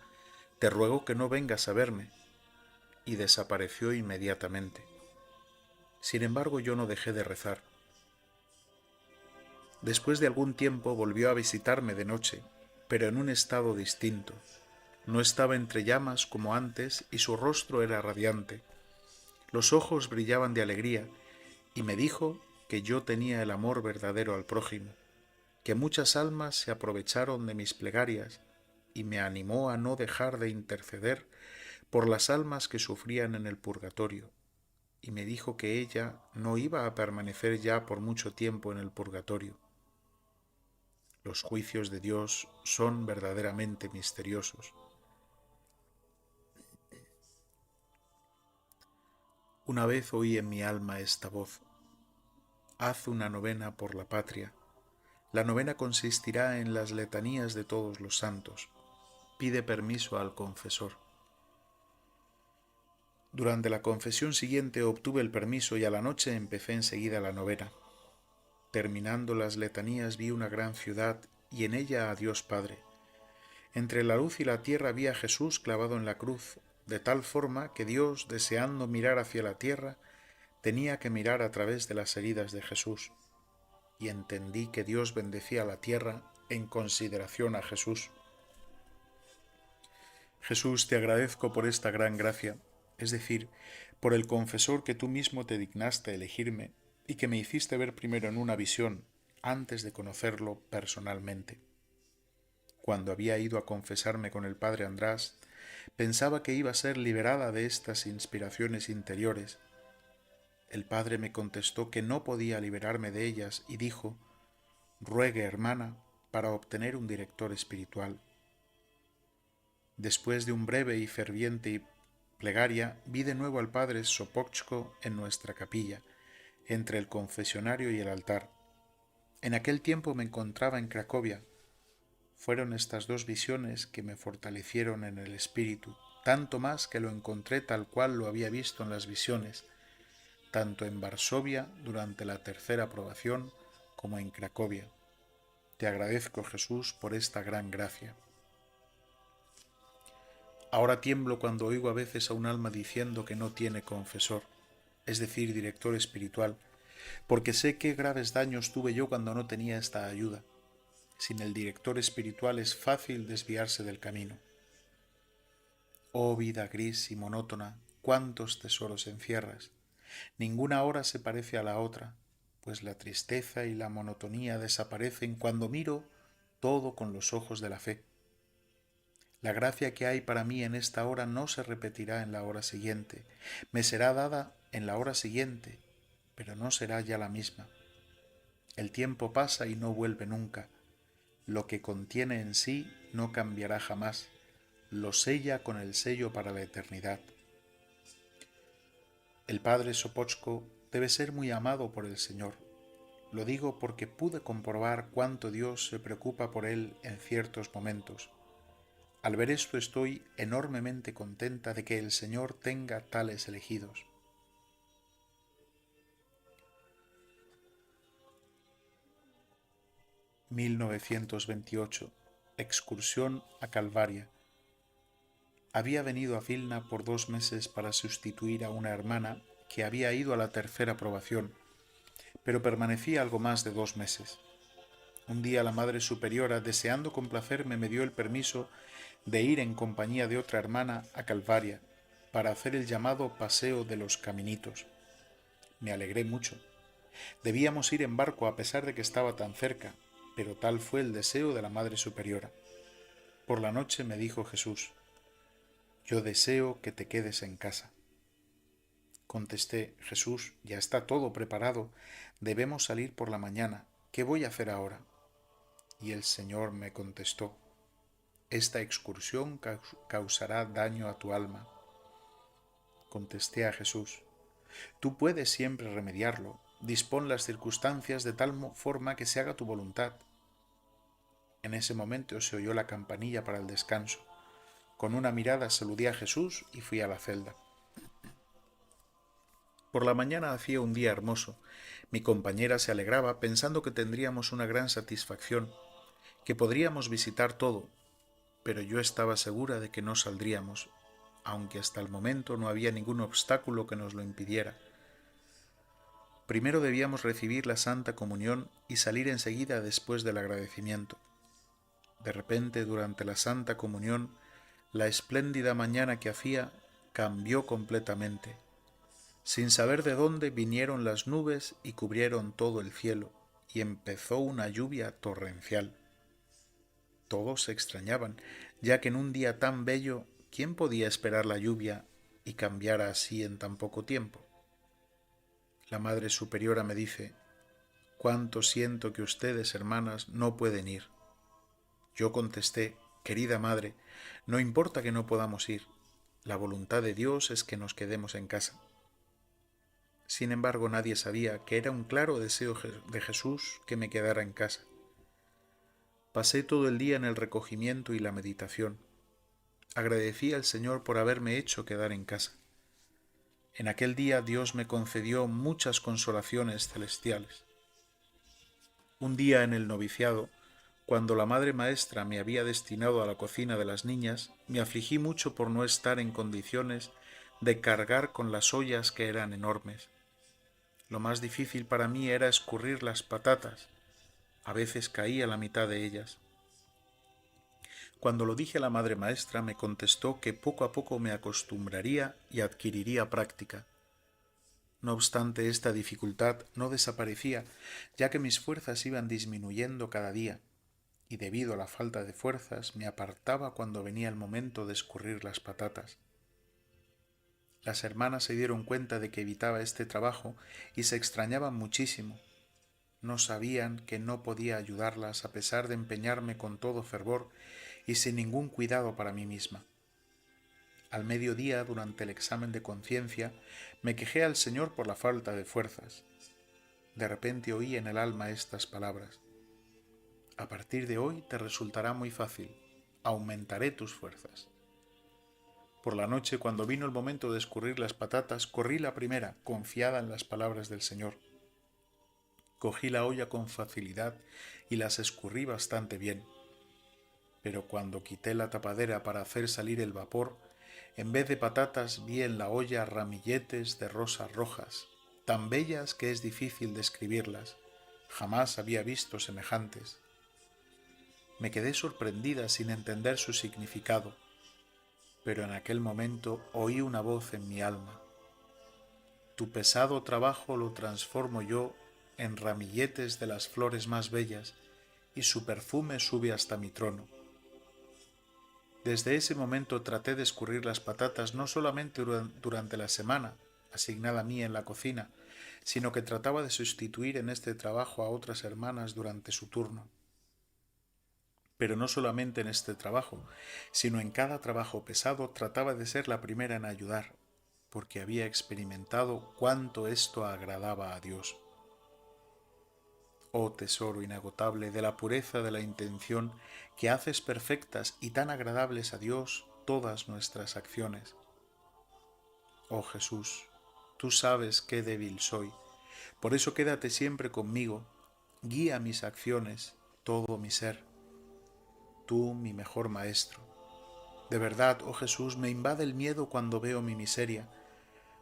te ruego que no vengas a verme. Y desapareció inmediatamente. Sin embargo, yo no dejé de rezar. Después de algún tiempo volvió a visitarme de noche, pero en un estado distinto. No estaba entre llamas como antes y su rostro era radiante. Los ojos brillaban de alegría y me dijo que yo tenía el amor verdadero al prójimo, que muchas almas se aprovecharon de mis plegarias y me animó a no dejar de interceder por las almas que sufrían en el purgatorio, y me dijo que ella no iba a permanecer ya por mucho tiempo en el purgatorio. Los juicios de Dios son verdaderamente misteriosos. Una vez oí en mi alma esta voz: haz una novena por la patria. La novena consistirá en las letanías de todos los santos. Pide permiso al confesor. Durante la confesión siguiente obtuve el permiso y a la noche empecé enseguida la novena. Terminando las letanías vi una gran ciudad y en ella a Dios Padre. Entre la luz y la tierra vi a Jesús clavado en la cruz, de tal forma que Dios, deseando mirar hacia la tierra, tenía que mirar a través de las heridas de Jesús. Y entendí que Dios bendecía la tierra en consideración a Jesús. Jesús, te agradezco por esta gran gracia, es decir, por el confesor que tú mismo te dignaste elegirme y que me hiciste ver primero en una visión antes de conocerlo personalmente. Cuando había ido a confesarme con el padre András, pensaba que iba a ser liberada de estas inspiraciones interiores. El padre me contestó que no podía liberarme de ellas y dijo: ruegue, hermana, para obtener un director espiritual. Después de un breve y ferviente plegaria, vi de nuevo al padre Sopochko en nuestra capilla, entre el confesionario y el altar. En aquel tiempo me encontraba en Cracovia. Fueron estas dos visiones que me fortalecieron en el espíritu, tanto más que lo encontré tal cual lo había visto en las visiones, tanto en Varsovia durante la tercera probación como en Cracovia. Te agradezco, Jesús, por esta gran gracia. Ahora tiemblo cuando oigo a veces a un alma diciendo que no tiene confesor, es decir, director espiritual, porque sé qué graves daños tuve yo cuando no tenía esta ayuda. Sin el director espiritual es fácil desviarse del camino. Oh vida gris y monótona, cuántos tesoros encierras. Ninguna hora se parece a la otra, pues la tristeza y la monotonía desaparecen cuando miro todo con los ojos de la fe. La gracia que hay para mí en esta hora no se repetirá en la hora siguiente. Me será dada en la hora siguiente, pero no será ya la misma. El tiempo pasa y no vuelve nunca. Lo que contiene en sí no cambiará jamás. Lo sella con el sello para la eternidad. El padre Sopochko debe ser muy amado por el Señor. Lo digo porque pude comprobar cuánto Dios se preocupa por él en ciertos momentos. Al ver esto estoy enormemente contenta de que el Señor tenga tales elegidos. (1928) Excursión a Calvaria. Había venido a Vilna por 2 meses para sustituir a una hermana que había ido a la tercera probación, pero permanecí algo más de 2 meses. Un día la Madre Superiora, deseando complacerme, me dio el permiso de ir en compañía de otra hermana a Calvaria para hacer el llamado Paseo de los Caminitos. Me alegré mucho. Debíamos ir en barco a pesar de que estaba tan cerca, pero tal fue el deseo de la Madre Superiora. Por la noche me dijo Jesús: yo deseo que te quedes en casa. Contesté: Jesús, ya está todo preparado, debemos salir por la mañana, ¿qué voy a hacer ahora? Y el Señor me contestó: esta excursión causará daño a tu alma. Contesté a Jesús: Tú puedes siempre remediarlo. Dispón las circunstancias de tal forma que se haga tu voluntad. En ese momento se oyó la campanilla para el descanso. Con una mirada saludé a Jesús y fui a la celda. Por la mañana hacía un día hermoso. Mi compañera se alegraba pensando que tendríamos una gran satisfacción, que podríamos visitar todo, pero yo estaba segura de que no saldríamos, aunque hasta el momento no había ningún obstáculo que nos lo impidiera. Primero debíamos recibir la Santa Comunión y salir enseguida después del agradecimiento. De repente, durante la Santa Comunión, la espléndida mañana que hacía cambió completamente. Sin saber de dónde vinieron las nubes y cubrieron todo el cielo, y empezó una lluvia torrencial. Todos se extrañaban, ya que en un día tan bello, ¿quién podía esperar la lluvia y cambiara así en tan poco tiempo? La Madre Superiora me dice: «Cuánto siento que ustedes, hermanas, no pueden ir». Yo contesté: «Querida Madre, no importa que no podamos ir, la voluntad de Dios es que nos quedemos en casa». Sin embargo, nadie sabía que era un claro deseo de Jesús que me quedara en casa. Pasé todo el día en el recogimiento y la meditación. Agradecí al Señor por haberme hecho quedar en casa. En aquel día Dios me concedió muchas consolaciones celestiales. Un día en el noviciado, cuando la Madre Maestra me había destinado a la cocina de las niñas, me afligí mucho por no estar en condiciones de cargar con las ollas que eran enormes. Lo más difícil para mí era escurrir las patatas. A veces caía la mitad de ellas. Cuando lo dije a la Madre Maestra, me contestó que poco a poco me acostumbraría y adquiriría práctica. No obstante, esta dificultad no desaparecía, ya que mis fuerzas iban disminuyendo cada día, y debido a la falta de fuerzas me apartaba cuando venía el momento de escurrir las patatas. Las hermanas se dieron cuenta de que evitaba este trabajo y se extrañaban muchísimo. No sabían que no podía ayudarlas a pesar de empeñarme con todo fervor y sin ningún cuidado para mí misma. Al mediodía, durante el examen de conciencia, me quejé al Señor por la falta de fuerzas. De repente oí en el alma estas palabras: «A partir de hoy te resultará muy fácil, aumentaré tus fuerzas». Por la noche, cuando vino el momento de escurrir las patatas, corrí la primera, confiada en las palabras del Señor. Cogí la olla con facilidad y las escurrí bastante bien. Pero cuando quité la tapadera para hacer salir el vapor, en vez de patatas vi en la olla ramilletes de rosas rojas, tan bellas que es difícil describirlas. Jamás había visto semejantes. Me quedé sorprendida sin entender su significado, pero en aquel momento oí una voz en mi alma: «Tu pesado trabajo lo transformo yo en ramilletes de las flores más bellas, y su perfume sube hasta mi trono». Desde ese momento traté de escurrir las patatas no solamente durante la semana asignada a mí en la cocina, sino que trataba de sustituir en este trabajo a otras hermanas durante su turno. Pero no solamente en este trabajo, sino en cada trabajo pesado trataba de ser la primera en ayudar, porque había experimentado cuánto esto agradaba a Dios. Oh tesoro inagotable de la pureza de la intención, que haces perfectas y tan agradables a Dios todas nuestras acciones. Oh Jesús, tú sabes qué débil soy, por eso quédate siempre conmigo, guía mis acciones, todo mi ser. Tú, mi mejor maestro. De verdad, oh Jesús, me invade el miedo cuando veo mi miseria,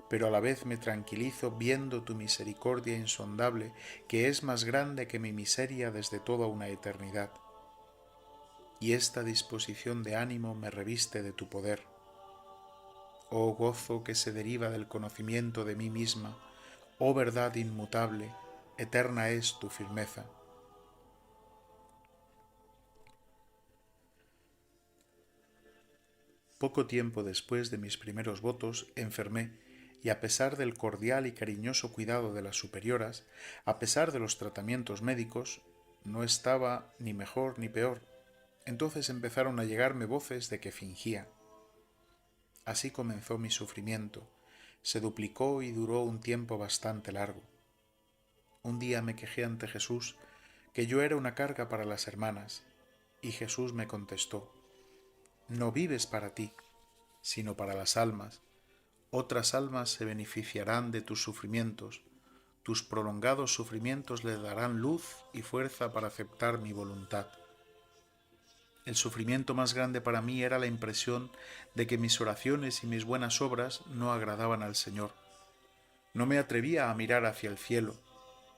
pero a la vez me tranquilizo viendo tu misericordia insondable, que es más grande que mi miseria desde toda una eternidad. Y esta disposición de ánimo me reviste de tu poder. Oh gozo que se deriva del conocimiento de mí misma, oh verdad inmutable, eterna es tu firmeza. Poco tiempo después de mis primeros votos enfermé, y a pesar del cordial y cariñoso cuidado de las superioras, a pesar de los tratamientos médicos, no estaba ni mejor ni peor. Entonces empezaron a llegarme voces de que fingía. Así comenzó mi sufrimiento, Se duplicó y duró un tiempo bastante largo. Un día me quejé ante Jesús que yo era una carga para las hermanas, y Jesús me contestó: no vives para ti, sino para las almas. Otras almas se beneficiarán de tus sufrimientos. Tus prolongados sufrimientos le darán luz y fuerza para aceptar mi voluntad. El sufrimiento más grande para mí era la impresión de que mis oraciones y mis buenas obras no agradaban al Señor. No me atrevía a mirar hacia el cielo.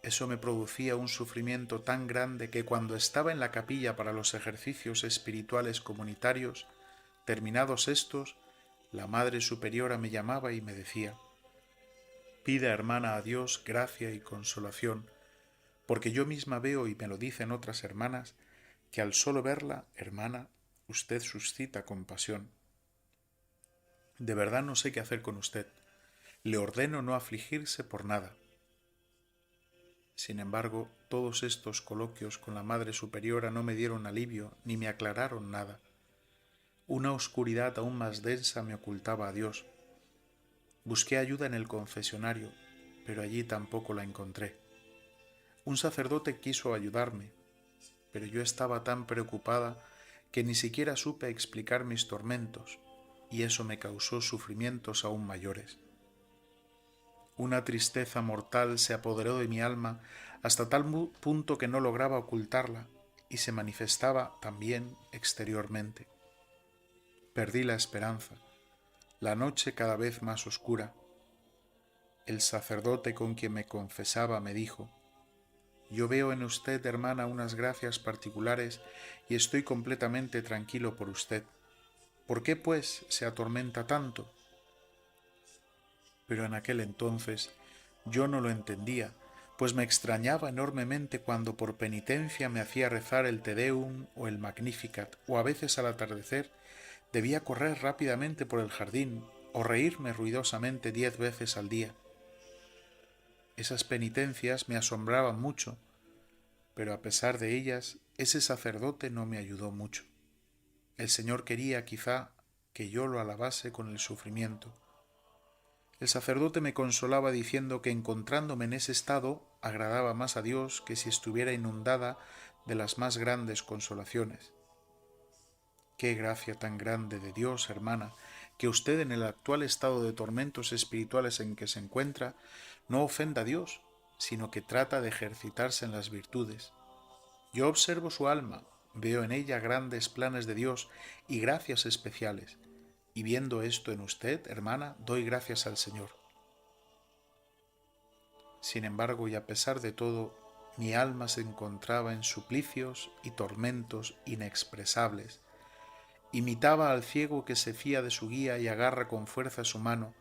Eso me producía un sufrimiento tan grande que cuando estaba en la capilla para los ejercicios espirituales comunitarios, terminados estos, la Madre Superiora me llamaba y me decía: pida, hermana, a Dios gracia y consolación, porque yo misma veo, y me lo dicen otras hermanas, que al solo verla, hermana, usted suscita compasión. De verdad no sé qué hacer con usted. Le ordeno no afligirse por nada. Sin embargo, todos estos coloquios con la Madre Superiora no me dieron alivio ni me aclararon nada. Una oscuridad aún más densa me ocultaba a Dios. Busqué ayuda en el confesionario, pero allí tampoco la encontré. Un sacerdote quiso ayudarme, pero yo estaba tan preocupada que ni siquiera supe explicar mis tormentos, y eso me causó sufrimientos aún mayores. Una tristeza mortal se apoderó de mi alma hasta tal punto que no lograba ocultarla y se manifestaba también exteriormente. Perdí la esperanza, la noche cada vez más oscura. El sacerdote con quien me confesaba me dijo: yo veo en usted, hermana, unas gracias particulares y estoy completamente tranquilo por usted. ¿Por qué, pues, se atormenta tanto? Pero en aquel entonces yo no lo entendía, pues me extrañaba enormemente cuando por penitencia me hacía rezar el Te Deum o el Magnificat, o a veces al atardecer debía correr rápidamente por el jardín o reírme ruidosamente 10 veces al día. Esas penitencias me asombraban mucho, pero a pesar de ellas, ese sacerdote no me ayudó mucho. El Señor quería, quizá, que yo lo alabase con el sufrimiento. El sacerdote me consolaba diciendo que encontrándome en ese estado agradaba más a Dios que si estuviera inundada de las más grandes consolaciones. Qué gracia tan grande de Dios, hermana, que usted en el actual estado de tormentos espirituales en que se encuentra no ofenda a Dios, sino que trata de ejercitarse en las virtudes. Yo observo su alma, veo en ella grandes planes de Dios y gracias especiales, y viendo esto en usted, hermana, doy gracias al Señor. Sin embargo, y a pesar de todo, mi alma se encontraba en suplicios y tormentos inexpresables. Imitaba al ciego que se fía de su guía y agarra con fuerza su mano,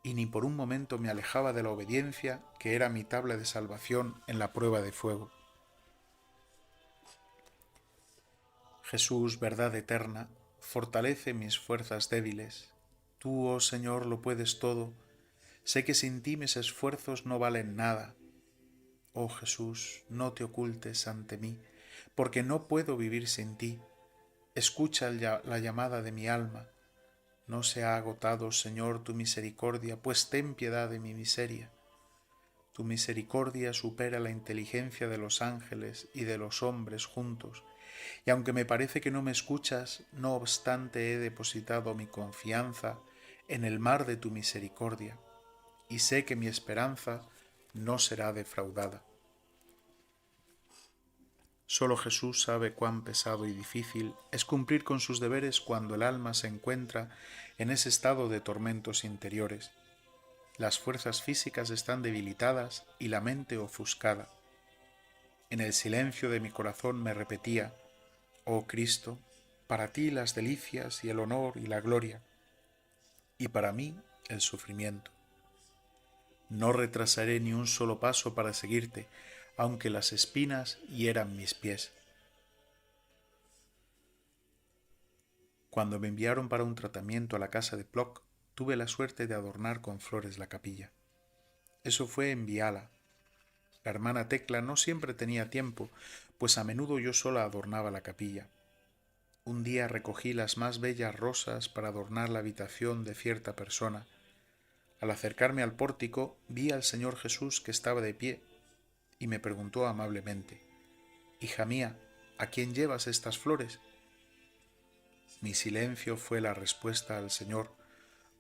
y ni por un momento me alejaba de la obediencia que era mi tabla de salvación en la prueba de fuego. Jesús, verdad eterna, fortalece mis fuerzas débiles. Tú, oh Señor, lo puedes todo. Sé que sin ti mis esfuerzos no valen nada. Oh Jesús, no te ocultes ante mí, porque no puedo vivir sin ti. Escucha la llamada de mi alma. No se ha agotado, Señor, tu misericordia, pues ten piedad de mi miseria. Tu misericordia supera la inteligencia de los ángeles y de los hombres juntos, y aunque me parece que no me escuchas, no obstante he depositado mi confianza en el mar de tu misericordia, y sé que mi esperanza no será defraudada. Solo Jesús sabe cuán pesado y difícil es cumplir con sus deberes cuando el alma se encuentra en ese estado de tormentos interiores. Las fuerzas físicas están debilitadas y la mente ofuscada. En el silencio de mi corazón me repetía: oh Cristo, para ti las delicias y el honor y la gloria, y para mí el sufrimiento. No retrasaré ni un solo paso para seguirte, aunque las espinas hieran mis pies. Cuando me enviaron para un tratamiento a la casa de Plock, tuve la suerte de adornar con flores la capilla. Eso fue en Viala. La hermana Tecla no siempre tenía tiempo, pues a menudo yo sola adornaba la capilla. Un día recogí las más bellas rosas para adornar la habitación de cierta persona. Al acercarme al pórtico vi al Señor Jesús que estaba de pie y me preguntó amablemente: «Hija mía, ¿a quién llevas estas flores?». Mi silencio fue la respuesta al Señor,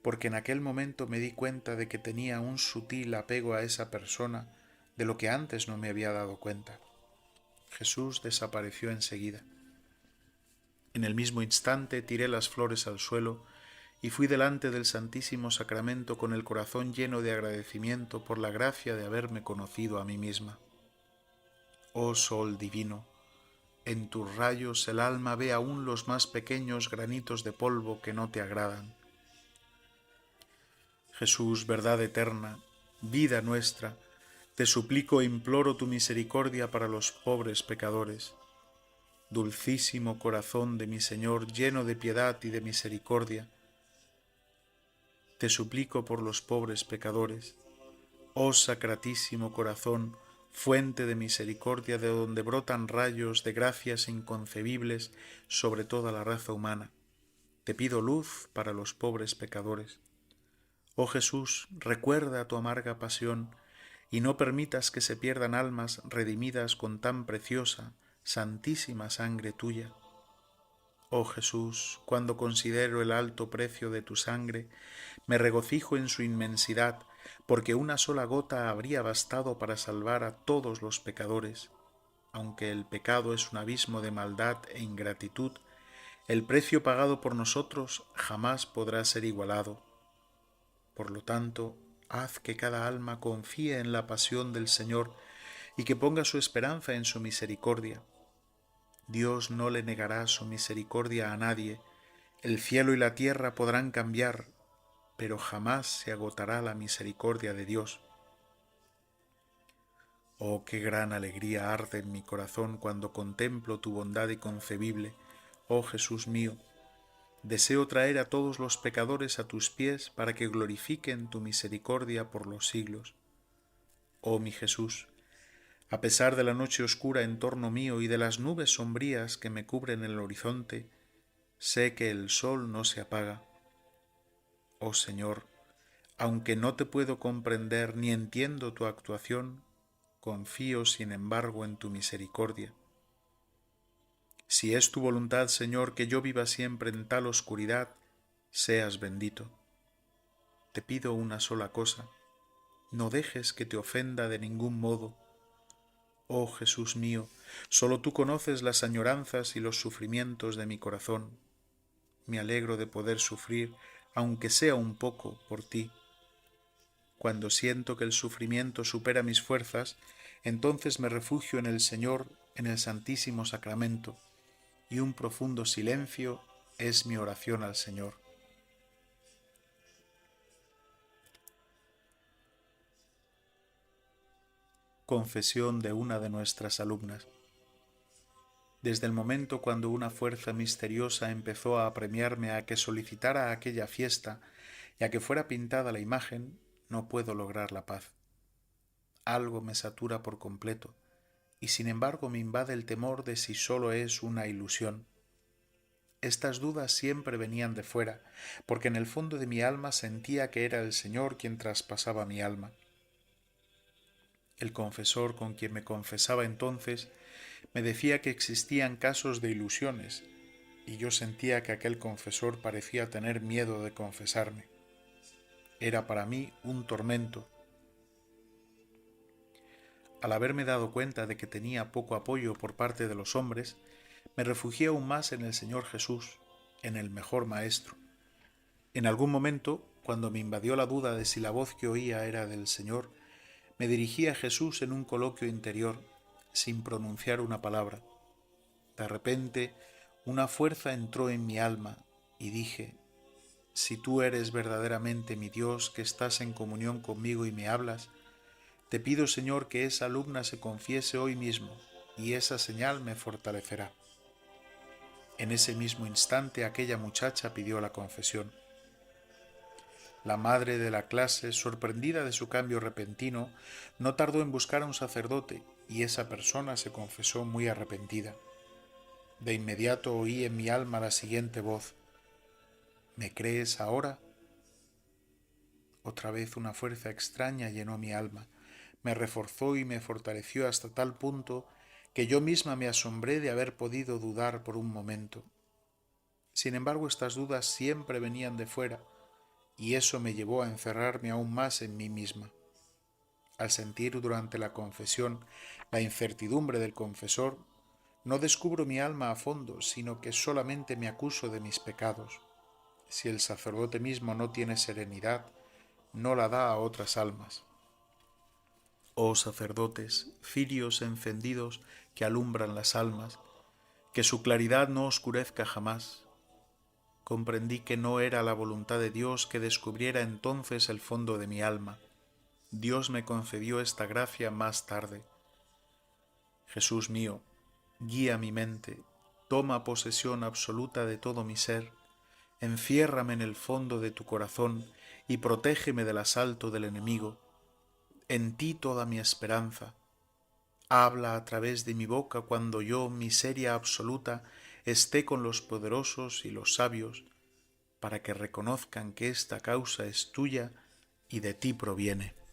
porque en aquel momento me di cuenta de que tenía un sutil apego a esa persona de lo que antes no me había dado cuenta. Jesús desapareció enseguida. En el mismo instante tiré las flores al suelo y fui delante del Santísimo Sacramento con el corazón lleno de agradecimiento por la gracia de haberme conocido a mí misma. Oh Sol divino, en tus rayos el alma ve aún los más pequeños granitos de polvo que no te agradan. Jesús, verdad eterna, vida nuestra, te suplico e imploro tu misericordia para los pobres pecadores. Dulcísimo corazón de mi Señor, lleno de piedad y de misericordia, te suplico por los pobres pecadores. Oh Sacratísimo Corazón, fuente de misericordia de donde brotan rayos de gracias inconcebibles sobre toda la raza humana, te pido luz para los pobres pecadores. Oh Jesús, recuerda tu amarga pasión y no permitas que se pierdan almas redimidas con tan preciosa, santísima sangre tuya. Oh Jesús, cuando considero el alto precio de tu sangre, me regocijo en su inmensidad, porque una sola gota habría bastado para salvar a todos los pecadores. Aunque el pecado es un abismo de maldad e ingratitud, el precio pagado por nosotros jamás podrá ser igualado. Por lo tanto, haz que cada alma confíe en la pasión del Señor y que ponga su esperanza en su misericordia. Dios no le negará su misericordia a nadie. El cielo y la tierra podrán cambiar, pero jamás se agotará la misericordia de Dios. Oh, qué gran alegría arde en mi corazón cuando contemplo tu bondad inconcebible, oh Jesús mío. Deseo traer a todos los pecadores a tus pies para que glorifiquen tu misericordia por los siglos. Oh mi Jesús, a pesar de la noche oscura en torno mío y de las nubes sombrías que me cubren el horizonte, sé que el sol no se apaga. Oh Señor, aunque no te puedo comprender ni entiendo tu actuación, confío sin embargo en tu misericordia. Si es tu voluntad, Señor, que yo viva siempre en tal oscuridad, seas bendito. Te pido una sola cosa: no dejes que te ofenda de ningún modo. Oh Jesús mío, solo tú conoces las añoranzas y los sufrimientos de mi corazón. Me alegro de poder sufrir, aunque sea un poco, por ti. Cuando siento que el sufrimiento supera mis fuerzas, entonces me refugio en el Señor, en el Santísimo Sacramento, y un profundo silencio es mi oración al Señor. Confesión de una de nuestras alumnas. Desde el momento cuando una fuerza misteriosa empezó a apremiarme a que solicitara aquella fiesta y a que fuera pintada la imagen, no puedo lograr la paz. Algo me satura por completo, y sin embargo me invade el temor de si solo es una ilusión. Estas dudas siempre venían de fuera, porque en el fondo de mi alma sentía que era el Señor quien traspasaba mi alma. El confesor con quien me confesaba entonces me decía que existían casos de ilusiones, y yo sentía que aquel confesor parecía tener miedo de confesarme. Era para mí un tormento. Al haberme dado cuenta de que tenía poco apoyo por parte de los hombres, me refugié aún más en el Señor Jesús, en el mejor Maestro. En algún momento, cuando me invadió la duda de si la voz que oía era del Señor, me dirigí a Jesús en un coloquio interior, sin pronunciar una palabra. De repente, una fuerza entró en mi alma y dije: si tú eres verdaderamente mi Dios, que estás en comunión conmigo y me hablas, te pido, Señor, que esa alumna se confiese hoy mismo, y esa señal me fortalecerá. En ese mismo instante aquella muchacha pidió la confesión. La madre de la clase, sorprendida de su cambio repentino, no tardó en buscar a un sacerdote, y esa persona se confesó muy arrepentida. De inmediato oí en mi alma la siguiente voz: ¿me crees ahora? Otra vez una fuerza extraña llenó mi alma, me reforzó y me fortaleció hasta tal punto que yo misma me asombré de haber podido dudar por un momento. Sin embargo, estas dudas siempre venían de fuera, y eso me llevó a encerrarme aún más en mí misma. Al sentir durante la confesión la incertidumbre del confesor, no descubro mi alma a fondo, sino que solamente me acuso de mis pecados. Si el sacerdote mismo no tiene serenidad, no la da a otras almas. Oh sacerdotes, cirios encendidos que alumbran las almas, que su claridad no oscurezca jamás. Comprendí que no era la voluntad de Dios que descubriera entonces el fondo de mi alma. Dios me concedió esta gracia más tarde. Jesús mío, guía mi mente, toma posesión absoluta de todo mi ser, enciérrame en el fondo de tu corazón y protégeme del asalto del enemigo. En ti toda mi esperanza. Habla a través de mi boca cuando yo, miseria absoluta, esté con los poderosos y los sabios, para que reconozcan que esta causa es tuya y de ti proviene.